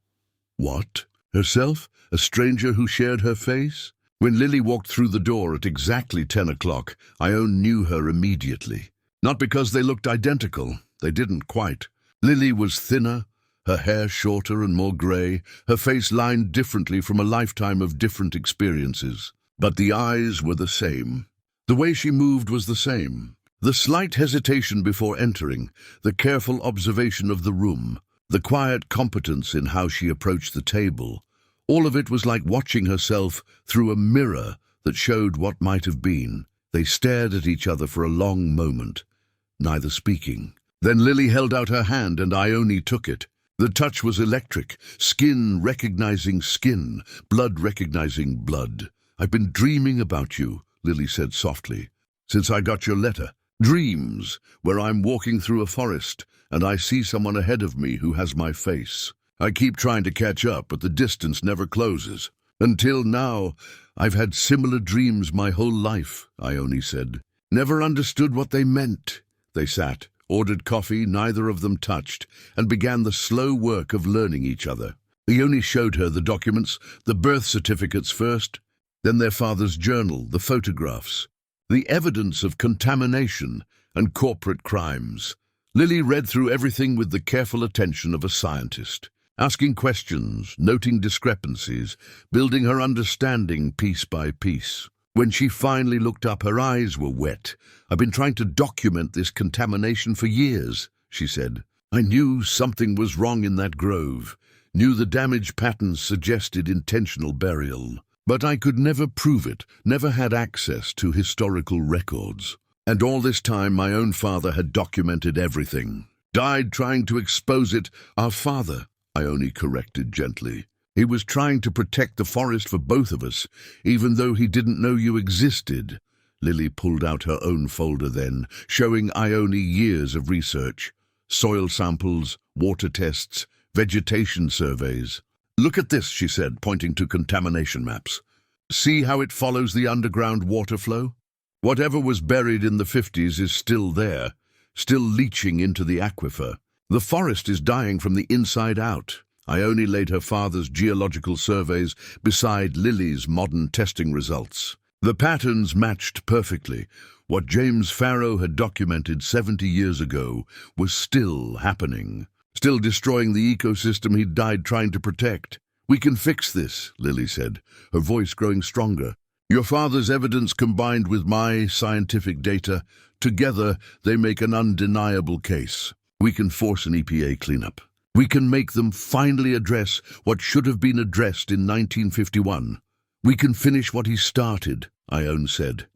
What? Herself? A stranger who shared her face? When Lily walked through the door at exactly 10 o'clock, Ione knew her immediately. Not because they looked identical. They didn't quite. Lily was thinner, her hair shorter and more grey, her face lined differently from a lifetime of different experiences. But the eyes were the same. The way she moved was the same. The slight hesitation before entering, the careful observation of the room, the quiet competence in how she approached the table, all of it was like watching herself through a mirror that showed what might have been. They stared at each other for a long moment, neither speaking. Then Lily held out her hand and Ione took it. The touch was electric, skin recognizing skin, blood recognizing blood. "I've been dreaming about you," Lily said softly, "since I got your letter. Dreams, where I'm walking through a forest and I see someone ahead of me who has my face. I keep trying to catch up, but the distance never closes. Until now, I've had similar dreams my whole life," Ione said. "Never understood what they meant." They sat, ordered coffee neither of them touched, and began the slow work of learning each other. Ione showed her the documents, the birth certificates first, then their father's journal, the photographs, the evidence of contamination and corporate crimes. Lily read through everything with the careful attention of a scientist, asking questions, noting discrepancies, building her understanding piece by piece. When she finally looked up, her eyes were wet. "I've been trying to document this contamination for years," she said. "I knew something was wrong in that grove, knew the damage patterns suggested intentional burial. But I could never prove it, never had access to historical records. And all this time my own father had documented everything. Died trying to expose it." "Our father," Ione corrected gently. "He was trying to protect the forest for both of us, even though he didn't know you existed." Lily pulled out her own folder then, showing Ione years of research. Soil samples, water tests, vegetation surveys. "Look at this," she said, pointing to contamination maps. "See how it follows the underground water flow? Whatever was buried in the 50s is still there, still leaching into the aquifer. The forest is dying from the inside out." Ione laid her father's geological surveys beside Lily's modern testing results. The patterns matched perfectly. What James Farrow had documented 70 years ago was still happening, still destroying the ecosystem he'd died trying to protect. "We can fix this," Lily said, her voice growing stronger. "Your father's evidence combined with my scientific data, together they make an undeniable case. We can force an EPA cleanup. We can make them finally address what should have been addressed in 1951. We can finish what he started," Ione said.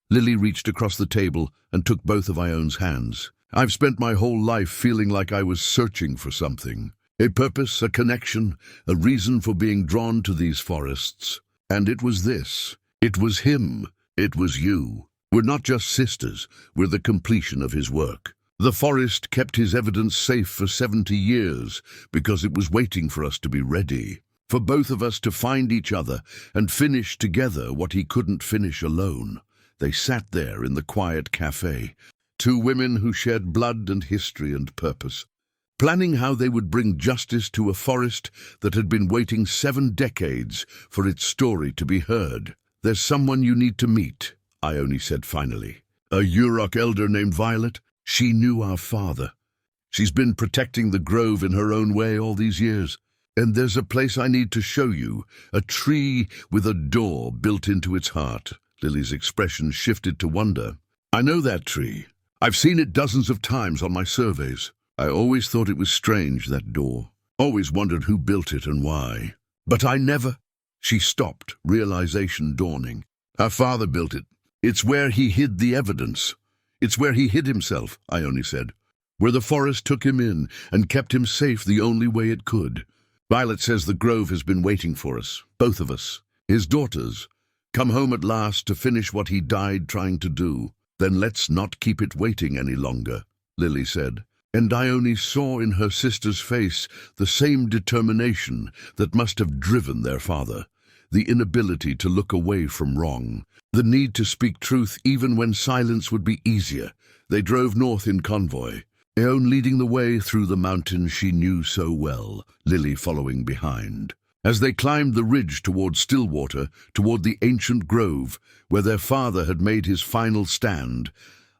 Lily reached across the table and took both of Ione's hands. "I've spent my whole life feeling like I was searching for something. A purpose, a connection, a reason for being drawn to these forests. And it was this. It was him. It was you. We're not just sisters, we're the completion of his work. The forest kept his evidence safe for 70 years because it was waiting for us to be ready, for both of us to find each other and finish together what he couldn't finish alone." They sat there in the quiet cafe, two women who shared blood and history and purpose, planning how they would bring justice to a forest that had been waiting 7 decades for its story to be heard. "There's someone you need to meet," Ione said finally. "A Yurok elder named Violet. She knew our father. She's been protecting the grove in her own way all these years. And there's a place I need to show you, a tree with a door built into its heart." Lily's expression shifted to wonder. "I know that tree. I've seen it dozens of times on my surveys. I always thought it was strange, that door. Always wondered who built it and why. But I never—" She stopped, realization dawning. "Our father built it. It's where he hid the evidence. It's where he hid himself," Ione said. "Where the forest took him in and kept him safe the only way it could. Violet says the grove has been waiting for us, both of us, his daughters. Come home at last to finish what he died trying to do. Then let's not keep it waiting any longer," Lily said. And Ione saw in her sister's face the same determination that must have driven their father, the inability to look away from wrong, the need to speak truth even when silence would be easier. They drove north in convoy, Ione leading the way through the mountains she knew so well, Lily following behind. As they climbed the ridge toward Stillwater, toward the ancient grove, where their father had made his final stand,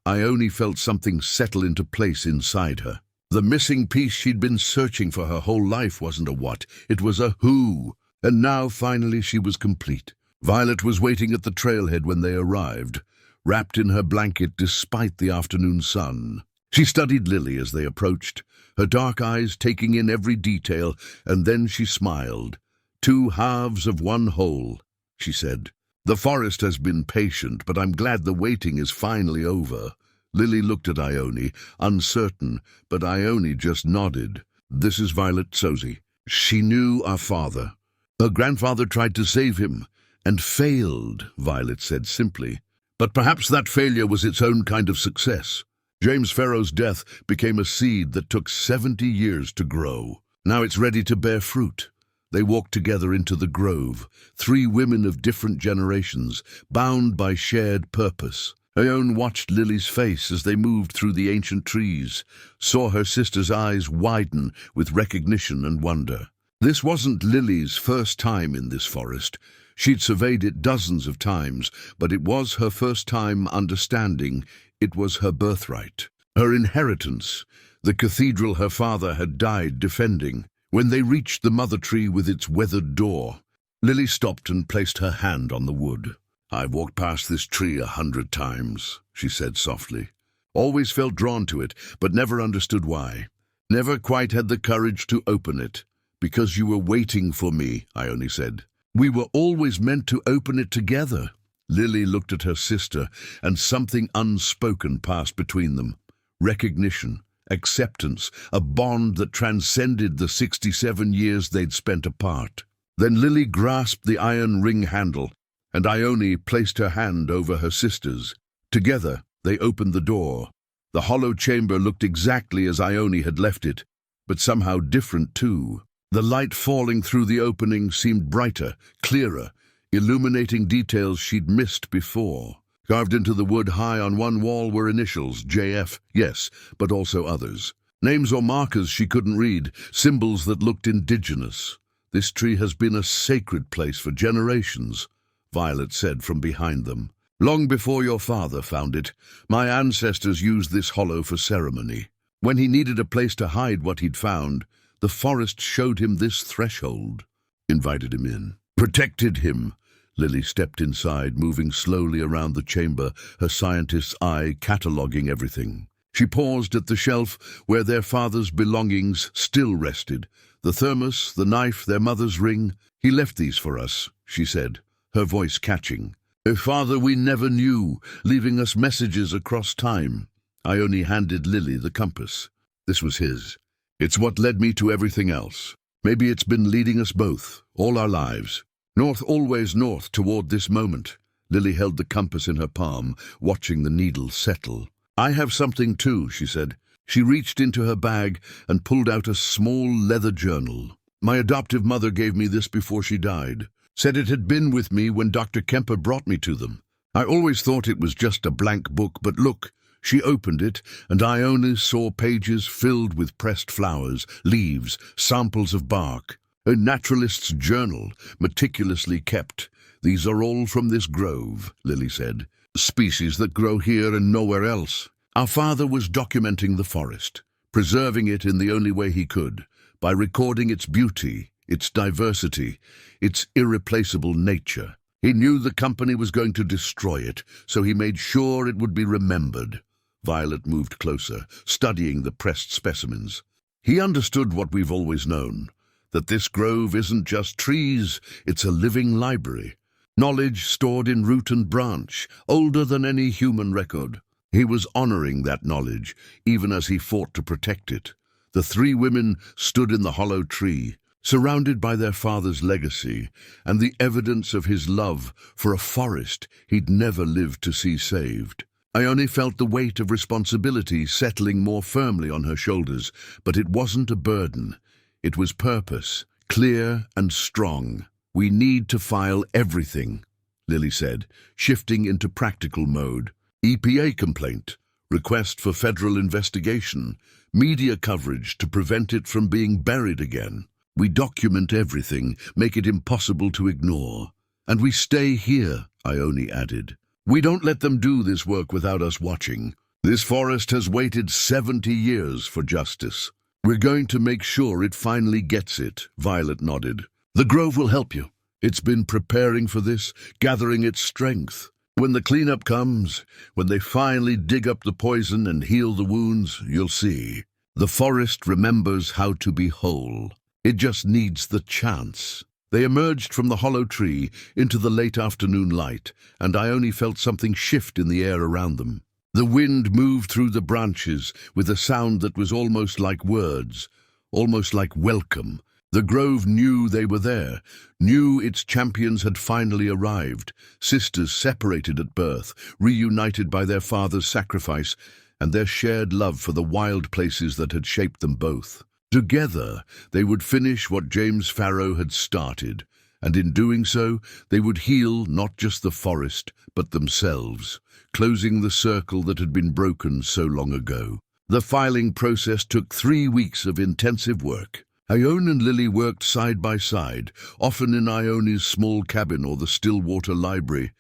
Ione felt something settle into place inside her. The missing piece she'd been searching for her whole life wasn't a what, it was a who. And now, finally, she was complete. Violet was waiting at the trailhead when they arrived, wrapped in her blanket despite the afternoon sun. She studied Lily as they approached, her dark eyes taking in every detail, and then she smiled. "Two halves of one whole," she said. "The forest has been patient, but I'm glad the waiting is finally over." Lily looked at Ione, uncertain, but Ione just nodded. This is Violet Sozy. She knew our father. Her grandfather tried to save him, and failed, Violet said simply. But perhaps that failure was its own kind of success. James Farrow's death became a seed that took 70 years to grow. Now it's ready to bear fruit. They walked together into the grove, 3 women of different generations, bound by shared purpose. Ione watched Lily's face as they moved through the ancient trees, saw her sister's eyes widen with recognition and wonder. This wasn't Lily's first time in this forest. She'd surveyed it dozens of times, but it was her first time understanding it was her birthright, her inheritance, the cathedral her father had died defending. When they reached the mother tree with its weathered door, Lily stopped and placed her hand on the wood. "I've walked past this tree 100 times," she said softly. "Always felt drawn to it, but never understood why. Never quite had the courage to open it. Because you were waiting for me," Ione said. "We were always meant to open it together." Lily looked at her sister, and something unspoken passed between them. Recognition, acceptance, a bond that transcended the 67 years they'd spent apart. Then Lily grasped the iron ring handle, and Ione placed her hand over her sister's. Together, they opened the door. The hollow chamber looked exactly as Ione had left it, but somehow different too. The light falling through the opening seemed brighter, clearer, illuminating details she'd missed before. Carved into the wood high on one wall were initials, JF, yes, but also others. Names or markers she couldn't read, symbols that looked indigenous. "This tree has been a sacred place for generations," Violet said from behind them. "Long before your father found it, my ancestors used this hollow for ceremony. When he needed a place to hide what he'd found, the forest showed him this threshold, invited him in, protected him." Lily stepped inside, moving slowly around the chamber, her scientist's eye cataloguing everything. She paused at the shelf where their father's belongings still rested. The thermos, the knife, their mother's ring. "He left these for us," she said, her voice catching. "A father we never knew, leaving us messages across time." Ione handed Lily the compass. This was his. "It's what led me to everything else. Maybe it's been leading us both, all our lives. North, always north, toward this moment." Lily held the compass in her palm, watching the needle settle. "I have something too," she said. She reached into her bag and pulled out a small leather journal. "My adoptive mother gave me this before she died. Said it had been with me when Dr. Kemper brought me to them. I always thought it was just a blank book, but look." She opened it, and Ione saw pages filled with pressed flowers, leaves, samples of bark. A naturalist's journal, meticulously kept. "These are all from this grove," Lily said. "Species that grow here and nowhere else." Our father was documenting the forest, preserving it in the only way he could, by recording its beauty, its diversity, its irreplaceable nature. He knew the company was going to destroy it, so he made sure it would be remembered. Violet moved closer, studying the pressed specimens. "He understood what we've always known, that this grove isn't just trees, it's a living library. Knowledge stored in root and branch, older than any human record." He was honoring that knowledge, even as he fought to protect it. The 3 women stood in the hollow tree, surrounded by their father's legacy and the evidence of his love for a forest he'd never lived to see saved. Ione felt the weight of responsibility settling more firmly on her shoulders, but it wasn't a burden. It was purpose, clear and strong. "We need to file everything," Lily said, shifting into practical mode. "EPA complaint, request for federal investigation, media coverage to prevent it from being buried again. We document everything, make it impossible to ignore. And we stay here," Ione added. "We don't let them do this work without us watching. This forest has waited 70 years for justice. We're going to make sure it finally gets it," Violet nodded. "The grove will help you. It's been preparing for this, gathering its strength. When the cleanup comes, when they finally dig up the poison and heal the wounds, you'll see. The forest remembers how to be whole. It just needs the chance." They emerged from the hollow tree into the late afternoon light, and Ione felt something shift in the air around them. The wind moved through the branches with a sound that was almost like words, almost like welcome. The grove knew they were there, knew its champions had finally arrived, sisters separated at birth, reunited by their father's sacrifice, and their shared love for the wild places that had shaped them both. Together, they would finish what James Farrow had started, and in doing so, they would heal not just the forest, but themselves, closing the circle that had been broken so long ago. The filing process took 3 weeks of intensive work. Ione and Lily worked side by side, often in Ione's small cabin or the Stillwater Library,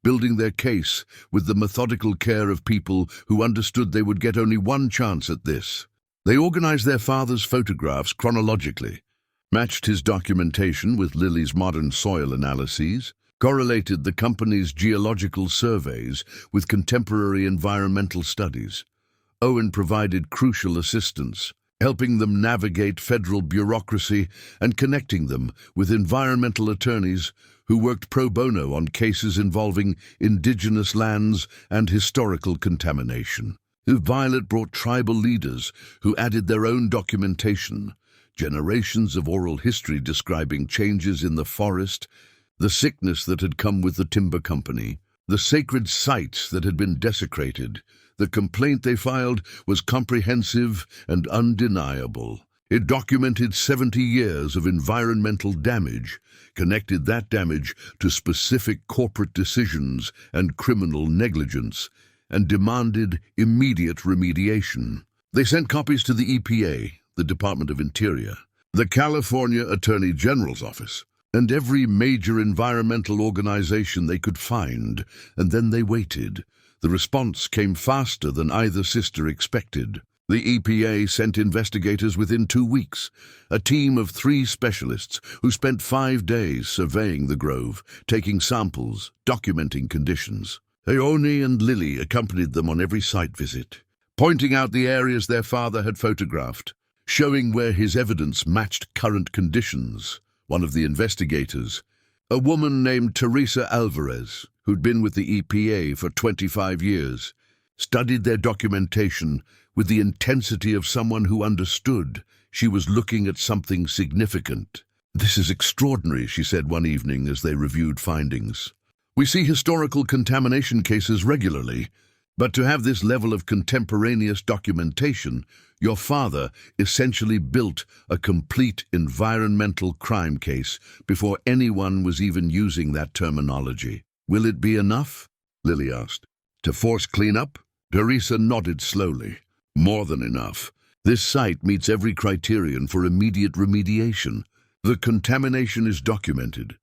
building their case with the methodical care of people who understood they would get only one chance at this. They organized their father's photographs chronologically, matched his documentation with Lily's modern soil analyses, correlated the company's geological surveys with contemporary environmental studies. Owen provided crucial assistance, helping them navigate federal bureaucracy and connecting them with environmental attorneys who worked pro bono on cases involving indigenous lands and historical contamination. Violet brought tribal leaders who added their own documentation, generations of oral history describing changes in the forest, the sickness that had come with the timber company, the sacred sites that had been desecrated. The complaint they filed was comprehensive and undeniable. It documented 70 years of environmental damage, connected that damage to specific corporate decisions and criminal negligence, and demanded immediate remediation. They sent copies to the EPA, the Department of Interior, the California Attorney General's office, and every major environmental organization they could find, and then they waited. The response came faster than either sister expected. The EPA sent investigators within 2 weeks, a team of 3 specialists who spent 5 days surveying the grove, taking samples, documenting conditions. Ione and Lily accompanied them on every site visit, pointing out the areas their father had photographed, showing where his evidence matched current conditions. One of the investigators, a woman named Teresa Alvarez, who'd been with the EPA for 25 years, studied their documentation with the intensity of someone who understood she was looking at something significant. "This is extraordinary," she said one evening as they reviewed findings. "We see historical contamination cases regularly, but to have this level of contemporaneous documentation, your father essentially built a complete environmental crime case before anyone was even using that terminology. Will it be enough?" Lily asked. "To force cleanup?" Teresa nodded slowly. "More than enough. This site meets every criterion for immediate remediation. The contamination is documented.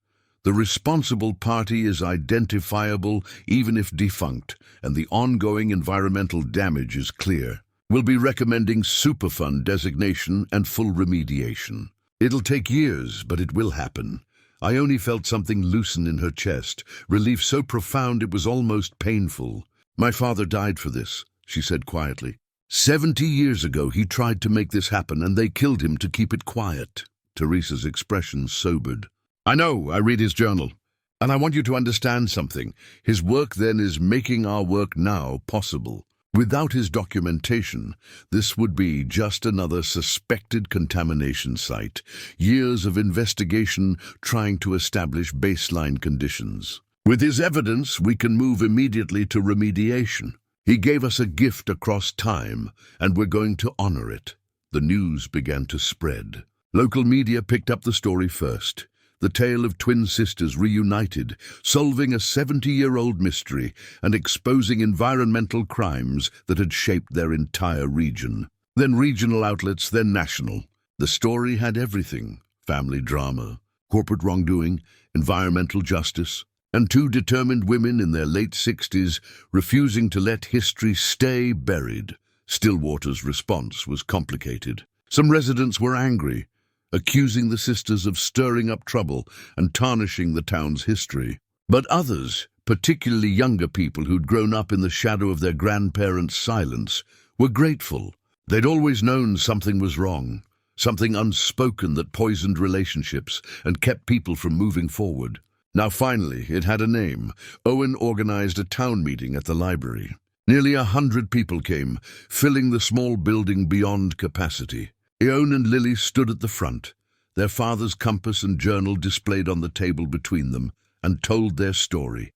The responsible party is identifiable even if defunct, and the ongoing environmental damage is clear. We'll be recommending Superfund designation and full remediation. It'll take years, but it will happen." Ione felt something loosen in her chest, relief so profound it was almost painful. "My father died for this," she said quietly. 70 years ago he tried to make this happen, and they killed him to keep it quiet." Teresa's expression sobered. "I know, I read his journal. And I want you to understand something. His work then is making our work now possible. Without his documentation, this would be just another suspected contamination site. Years of investigation trying to establish baseline conditions. With his evidence, we can move immediately to remediation. He gave us a gift across time, and we're going to honor it." The news began to spread. Local media picked up the story first. The tale of twin sisters reunited, solving a 70-year-old mystery and exposing environmental crimes that had shaped their entire region. Then regional outlets, then national. The story had everything: family drama, corporate wrongdoing, environmental justice, and 2 determined women in their late 60s refusing to let history stay buried. Stillwater's response was complicated. Some residents were angry, accusing the sisters of stirring up trouble and tarnishing the town's history. But others, particularly younger people who'd grown up in the shadow of their grandparents' silence, were grateful. They'd always known something was wrong, something unspoken that poisoned relationships and kept people from moving forward. Now finally, it had a name. Owen organized a town meeting at the library. Nearly 100 people came, filling the small building beyond capacity. Ione and Lily stood at the front, their father's compass and journal displayed on the table between them, and told their story.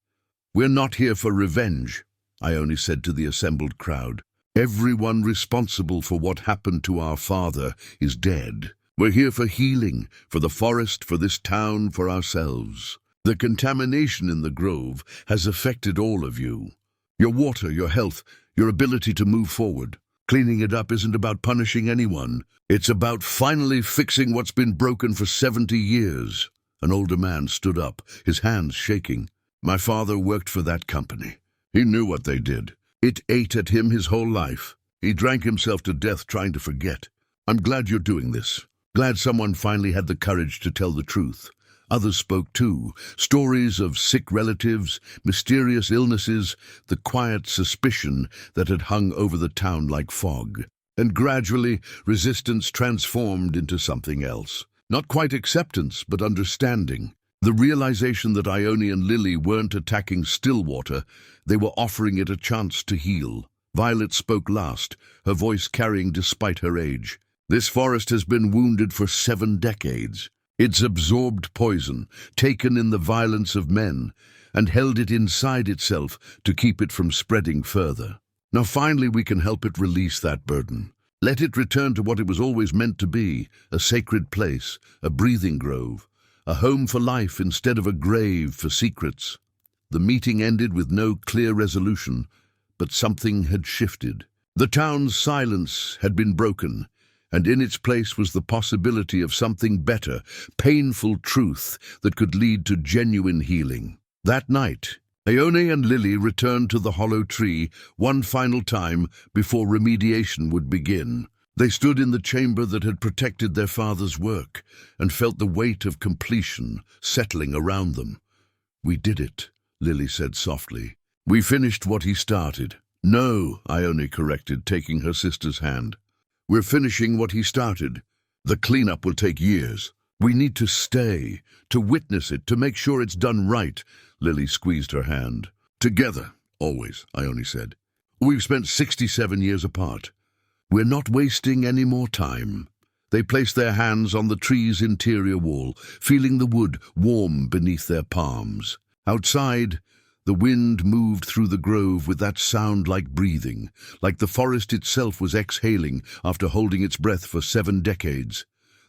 "We're not here for revenge," Ione said to the assembled crowd. "Everyone responsible for what happened to our father is dead. We're here for healing, for the forest, for this town, for ourselves. The contamination in the grove has affected all of you. Your water, your health, your ability to move forward. Cleaning it up isn't about punishing anyone. It's about finally fixing what's been broken for 70 years. An older man stood up, his hands shaking. "My father worked for that company. He knew what they did. It ate at him his whole life. He drank himself to death trying to forget. I'm glad you're doing this. Glad someone finally had the courage to tell the truth." Others spoke too, stories of sick relatives, mysterious illnesses, the quiet suspicion that had hung over the town like fog. And gradually, resistance transformed into something else. Not quite acceptance, but understanding. The realization that Ione and Lily weren't attacking Stillwater, they were offering it a chance to heal. Violet spoke last, her voice carrying despite her age. "This forest has been wounded for 7 decades. It's absorbed poison, taken in the violence of men, and held it inside itself to keep it from spreading further. Now finally we can help it release that burden. Let it return to what it was always meant to be, a sacred place, a breathing grove, a home for life instead of a grave for secrets." The meeting ended with no clear resolution, but something had shifted. The town's silence had been broken, and in its place was the possibility of something better, painful truth that could lead to genuine healing. That night, Ione and Lily returned to the hollow tree one final time before remediation would begin. They stood in the chamber that had protected their father's work and felt the weight of completion settling around them. "We did it," Lily said softly. "We finished what he started." "No," Ione corrected, taking her sister's hand. "We're finishing what he started. The cleanup will take years. We need to stay, to witness it, to make sure it's done right." Lily squeezed her hand. "Together, always," Ione said. "We've spent 67 years apart. We're not wasting any more time." They placed their hands on the tree's interior wall, feeling the wood warm beneath their palms. Outside, the wind moved through the grove with that sound like breathing, like the forest itself was exhaling after holding its breath for 7 decades.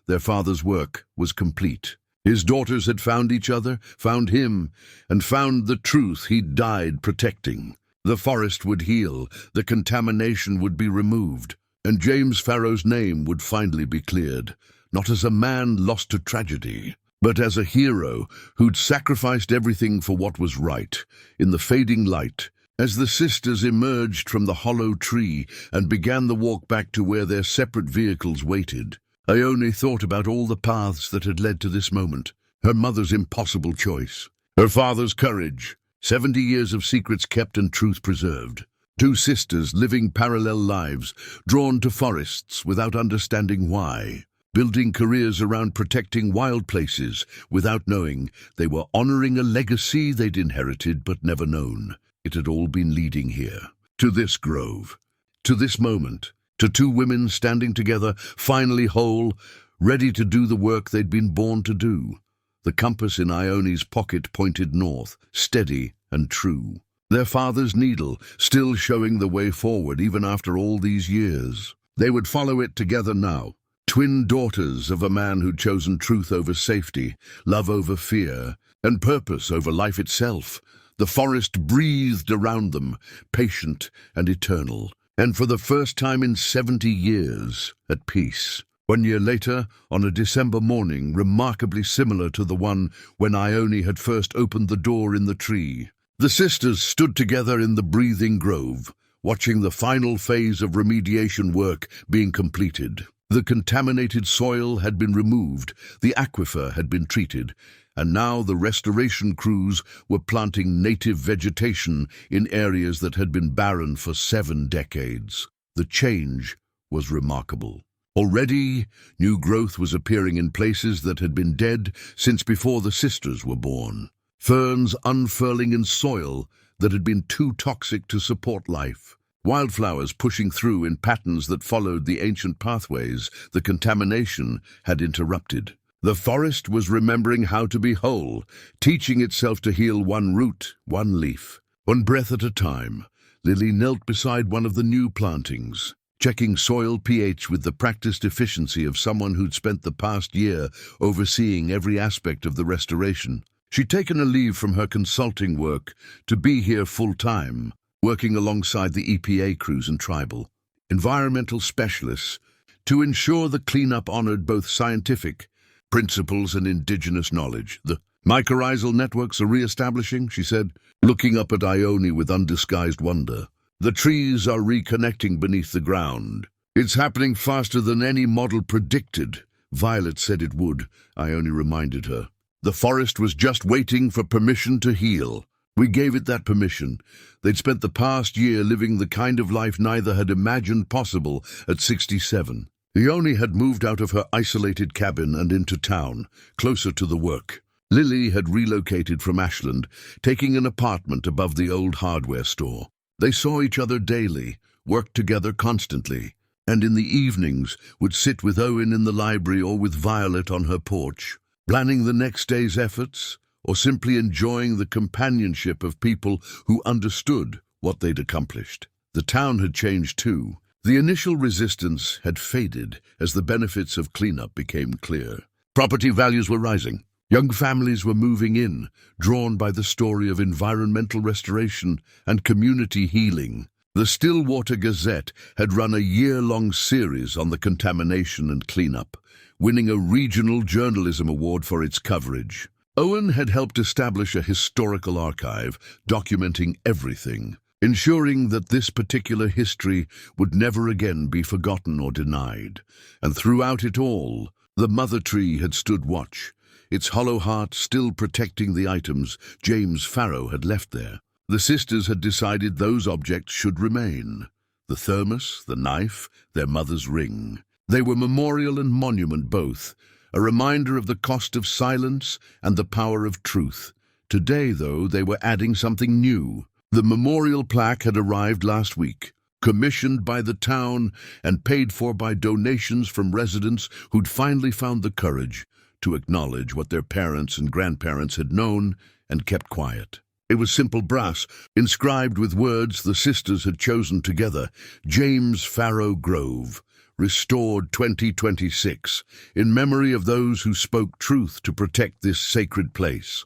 Their father's work was complete. His daughters had found each other, found him, and found the truth he'd died protecting. The forest would heal, the contamination would be removed, and James Farrow's name would finally be cleared, not as a man lost to tragedy, but as a hero who'd sacrificed everything for what was right. In the fading light, as the sisters emerged from the hollow tree and began the walk back to where their separate vehicles waited, Ione thought about all the paths that had led to this moment. Her mother's impossible choice, her father's courage, 70 years of secrets kept and truth preserved. 2 sisters living parallel lives, drawn to forests without understanding why. Building careers around protecting wild places without knowing they were honoring a legacy they'd inherited but never known. It had all been leading here, to this grove, to this moment, to 2 women standing together, finally whole, ready to do the work they'd been born to do. The compass in Ione's pocket pointed north, steady and true. Their father's needle, still showing the way forward even after all these years. They would follow it together now. Twin daughters of a man who'd chosen truth over safety, love over fear, and purpose over life itself. The forest breathed around them, patient and eternal, and for the first time in 70 years, at peace. 1 year later, on a December morning remarkably similar to the one when Ione had first opened the door in the tree, the sisters stood together in the breathing grove, watching the final phase of remediation work being completed. The contaminated soil had been removed, the aquifer had been treated, and now the restoration crews were planting native vegetation in areas that had been barren for 7 decades. The change was remarkable. Already, new growth was appearing in places that had been dead since before the sisters were born. Ferns unfurling in soil that had been too toxic to support life. wildflowers pushing through in patterns that followed the ancient pathways the contamination had interrupted. The forest was remembering how to be whole, teaching itself to heal one root, one leaf. One breath at a time, Lily knelt beside one of the new plantings, checking soil pH with the practiced efficiency of someone who'd spent the past year overseeing every aspect of the restoration. She'd taken a leave from her consulting work to be here full-time, working alongside the EPA crews and tribal, environmental specialists to ensure the cleanup honored both scientific principles and indigenous knowledge. The mycorrhizal networks are re-establishing, she said, looking up at Ione with undisguised wonder. The trees are reconnecting beneath the ground. It's happening faster than any model predicted, Violet said it would, Ione reminded her. The forest was just waiting for permission to heal. We gave it that permission. They'd spent the past year living the kind of life neither had imagined possible at 67. Ione had moved out of her isolated cabin and into town, closer to the work. Lily had relocated from Ashland, taking an apartment above the old hardware store. They saw each other daily, worked together constantly, and in the evenings would sit with Owen in the library or with Violet on her porch, planning the next day's efforts, or simply enjoying the companionship of people who understood what they'd accomplished. The town had changed too. The initial resistance had faded as the benefits of cleanup became clear. Property values were rising. Young families were moving in, drawn by the story of environmental restoration and community healing. The Stillwater Gazette had run a year-long series on the contamination and cleanup, winning a regional journalism award for its coverage. Owen had helped establish a historical archive documenting everything, ensuring that this particular history would never again be forgotten or denied. And throughout it all, the mother tree had stood watch, its hollow heart still protecting the items James Farrow had left there. The sisters had decided those objects should remain. The thermos, the knife, their mother's ring. They were memorial and monument both, a reminder of the cost of silence and the power of truth. Today, though, they were adding something new. The memorial plaque had arrived last week, commissioned by the town and paid for by donations from residents who'd finally found the courage to acknowledge what their parents and grandparents had known and kept quiet. It was simple brass, inscribed with words the sisters had chosen together: James Farrow Grove, restored 2026, in memory of those who spoke truth to protect this sacred place.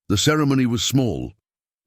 The ceremony was small,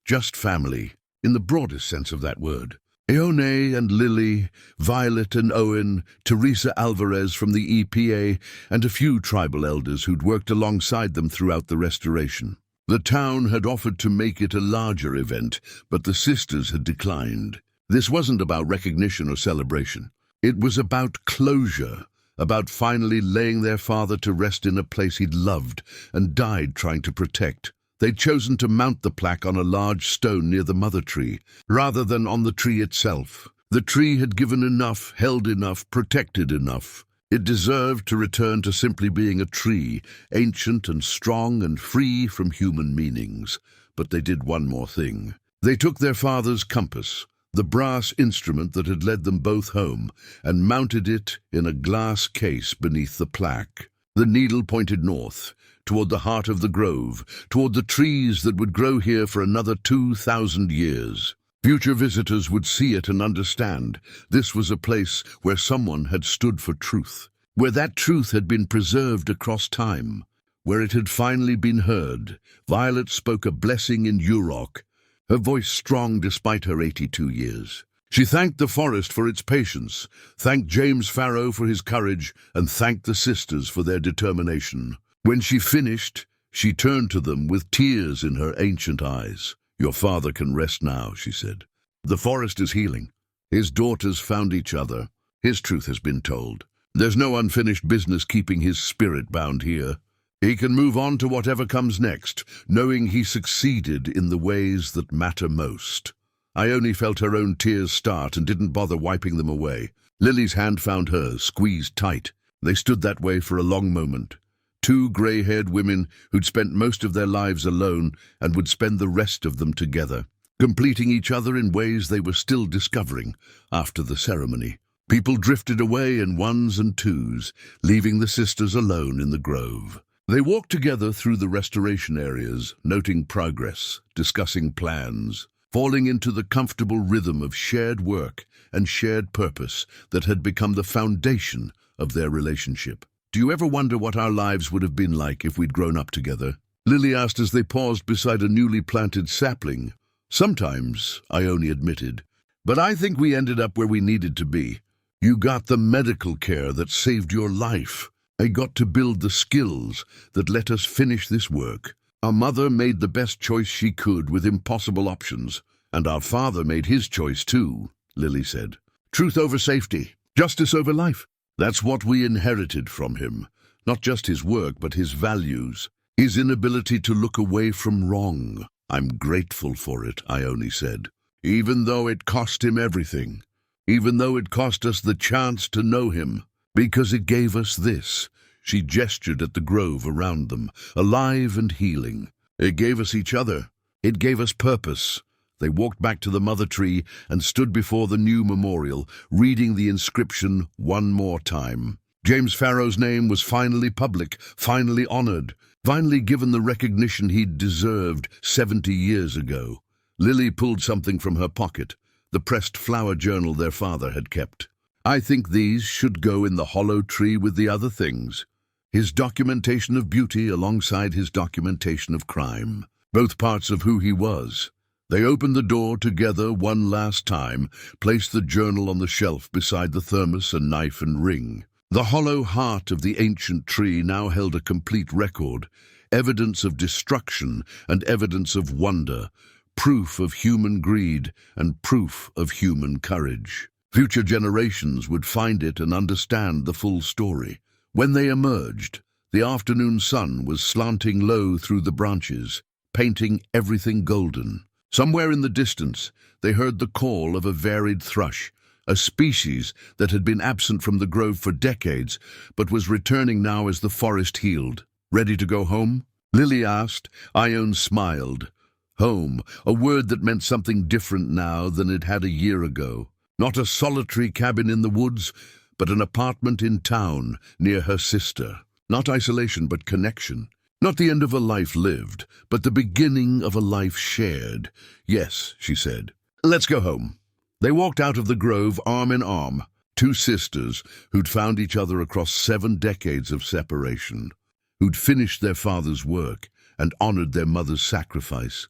just family, in the broadest sense of that word. Ione and Lily, Violet and Owen, Teresa Alvarez from the EPA, and a few tribal elders who'd worked alongside them throughout the restoration. The town had offered to make it a larger event, but the sisters had declined. This wasn't about recognition or celebration. It was about closure, about finally laying their father to rest in a place he'd loved and died trying to protect. They'd chosen to mount the plaque on a large stone near the mother tree, rather than on the tree itself. The tree had given enough, held enough, protected enough. It deserved to return to simply being a tree, ancient and strong and free from human meanings. But they did one more thing. They took their father's compass, the brass instrument that had led them both home, and mounted it in a glass case beneath the plaque. The needle pointed north, toward the heart of the grove, toward the trees that would grow here for another 2,000 years. Future visitors would see it and understand this was a place where someone had stood for truth, where that truth had been preserved across time, where it had finally been heard. Violet spoke a blessing in Yurok, her voice strong despite her 82 years. She thanked the forest for its patience, thanked James Farrow for his courage, and thanked the sisters for their determination. When she finished, she turned to them with tears in her ancient eyes. "Your father can rest now," she said. "The forest is healing. His daughters found each other. His truth has been told. There's no unfinished business keeping his spirit bound here. He can move on to whatever comes next, knowing he succeeded in the ways that matter most." Ione felt her own tears start and didn't bother wiping them away. Lily's hand found hers, squeezed tight. They stood that way for a long moment. Two grey-haired women who'd spent most of their lives alone and would spend the rest of them together. completing each other in ways they were still discovering after the ceremony. People drifted away in ones and twos, leaving the sisters alone in the grove. They walked together through the restoration areas, noting progress, discussing plans, falling into the comfortable rhythm of shared work and shared purpose that had become the foundation of their relationship. "Do you ever wonder what our lives would have been like if we'd grown up together?" Lily asked as they paused beside a newly planted sapling. "Sometimes," Ione admitted, "but I think we ended up where we needed to be. You got the medical care that saved your life. I got to build the skills that let us finish this work. Our mother made the best choice she could with impossible options, and our father made his choice too," Lily said. "Truth over safety, justice over life. That's what we inherited from him. Not just his work, but his values, his inability to look away from wrong. I'm grateful for it," Ione said. "Even though it cost him everything. Even though it cost us the chance to know him. Because it gave us this." She gestured at the grove around them, alive and healing. "It gave us each other. It gave us purpose." They walked back to the mother tree and stood before the new memorial, reading the inscription one more time. James Farrow's name was finally public, finally honored, finally given the recognition he'd deserved 70 years ago. Lily pulled something from her pocket, the pressed flower journal their father had kept. "I think these should go in the hollow tree with the other things. His documentation of beauty alongside his documentation of crime, both parts of who he was." They opened the door together one last time, placed the journal on the shelf beside the thermos and knife and ring. The hollow heart of the ancient tree now held a complete record, evidence of destruction and evidence of wonder, proof of human greed and proof of human courage. Future generations would find it and understand the full story. When they emerged, the afternoon sun was slanting low through the branches, painting everything golden. Somewhere in the distance, they heard the call of a varied thrush, a species that had been absent from the grove for decades, but was returning now as the forest healed. "Ready to go home?" Lily asked. Ione smiled. Home, a word that meant something different now than it had a year ago. Not a solitary cabin in the woods, but an apartment in town near her sister. Not isolation, but connection. Not the end of a life lived, but the beginning of a life shared. "Yes," she said. "Let's go home." They walked out of the grove arm in arm, two sisters who'd found each other across 7 decades of separation, who'd finished their father's work and honored their mother's sacrifice,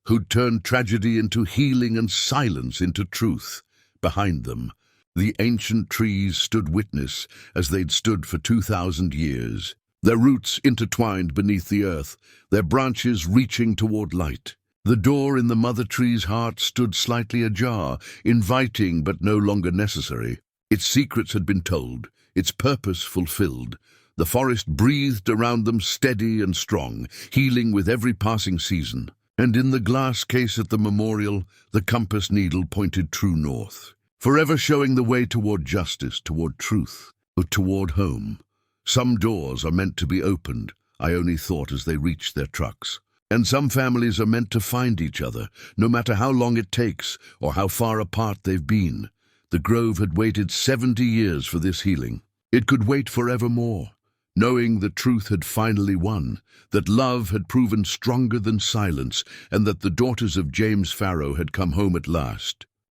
who'd turned tragedy into healing and silence into truth. Behind them, the ancient trees stood witness as they'd stood for 2,000 years, their roots intertwined beneath the earth, their branches reaching toward light. The door in the mother tree's heart stood slightly ajar, inviting but no longer necessary. Its secrets had been told, its purpose fulfilled. The forest breathed around them steady and strong, healing with every passing season. And in the glass case at the memorial, the compass needle pointed true north, forever showing the way toward justice, toward truth, or toward home. Some doors are meant to be opened, Ione thought as they reached their trucks. And some families are meant to find each other, no matter how long it takes or how far apart they've been. The grove had waited 70 years for this healing. It could wait forevermore, knowing that truth had finally won, that love had proven stronger than silence, and that the daughters of James Farrow had come home at last.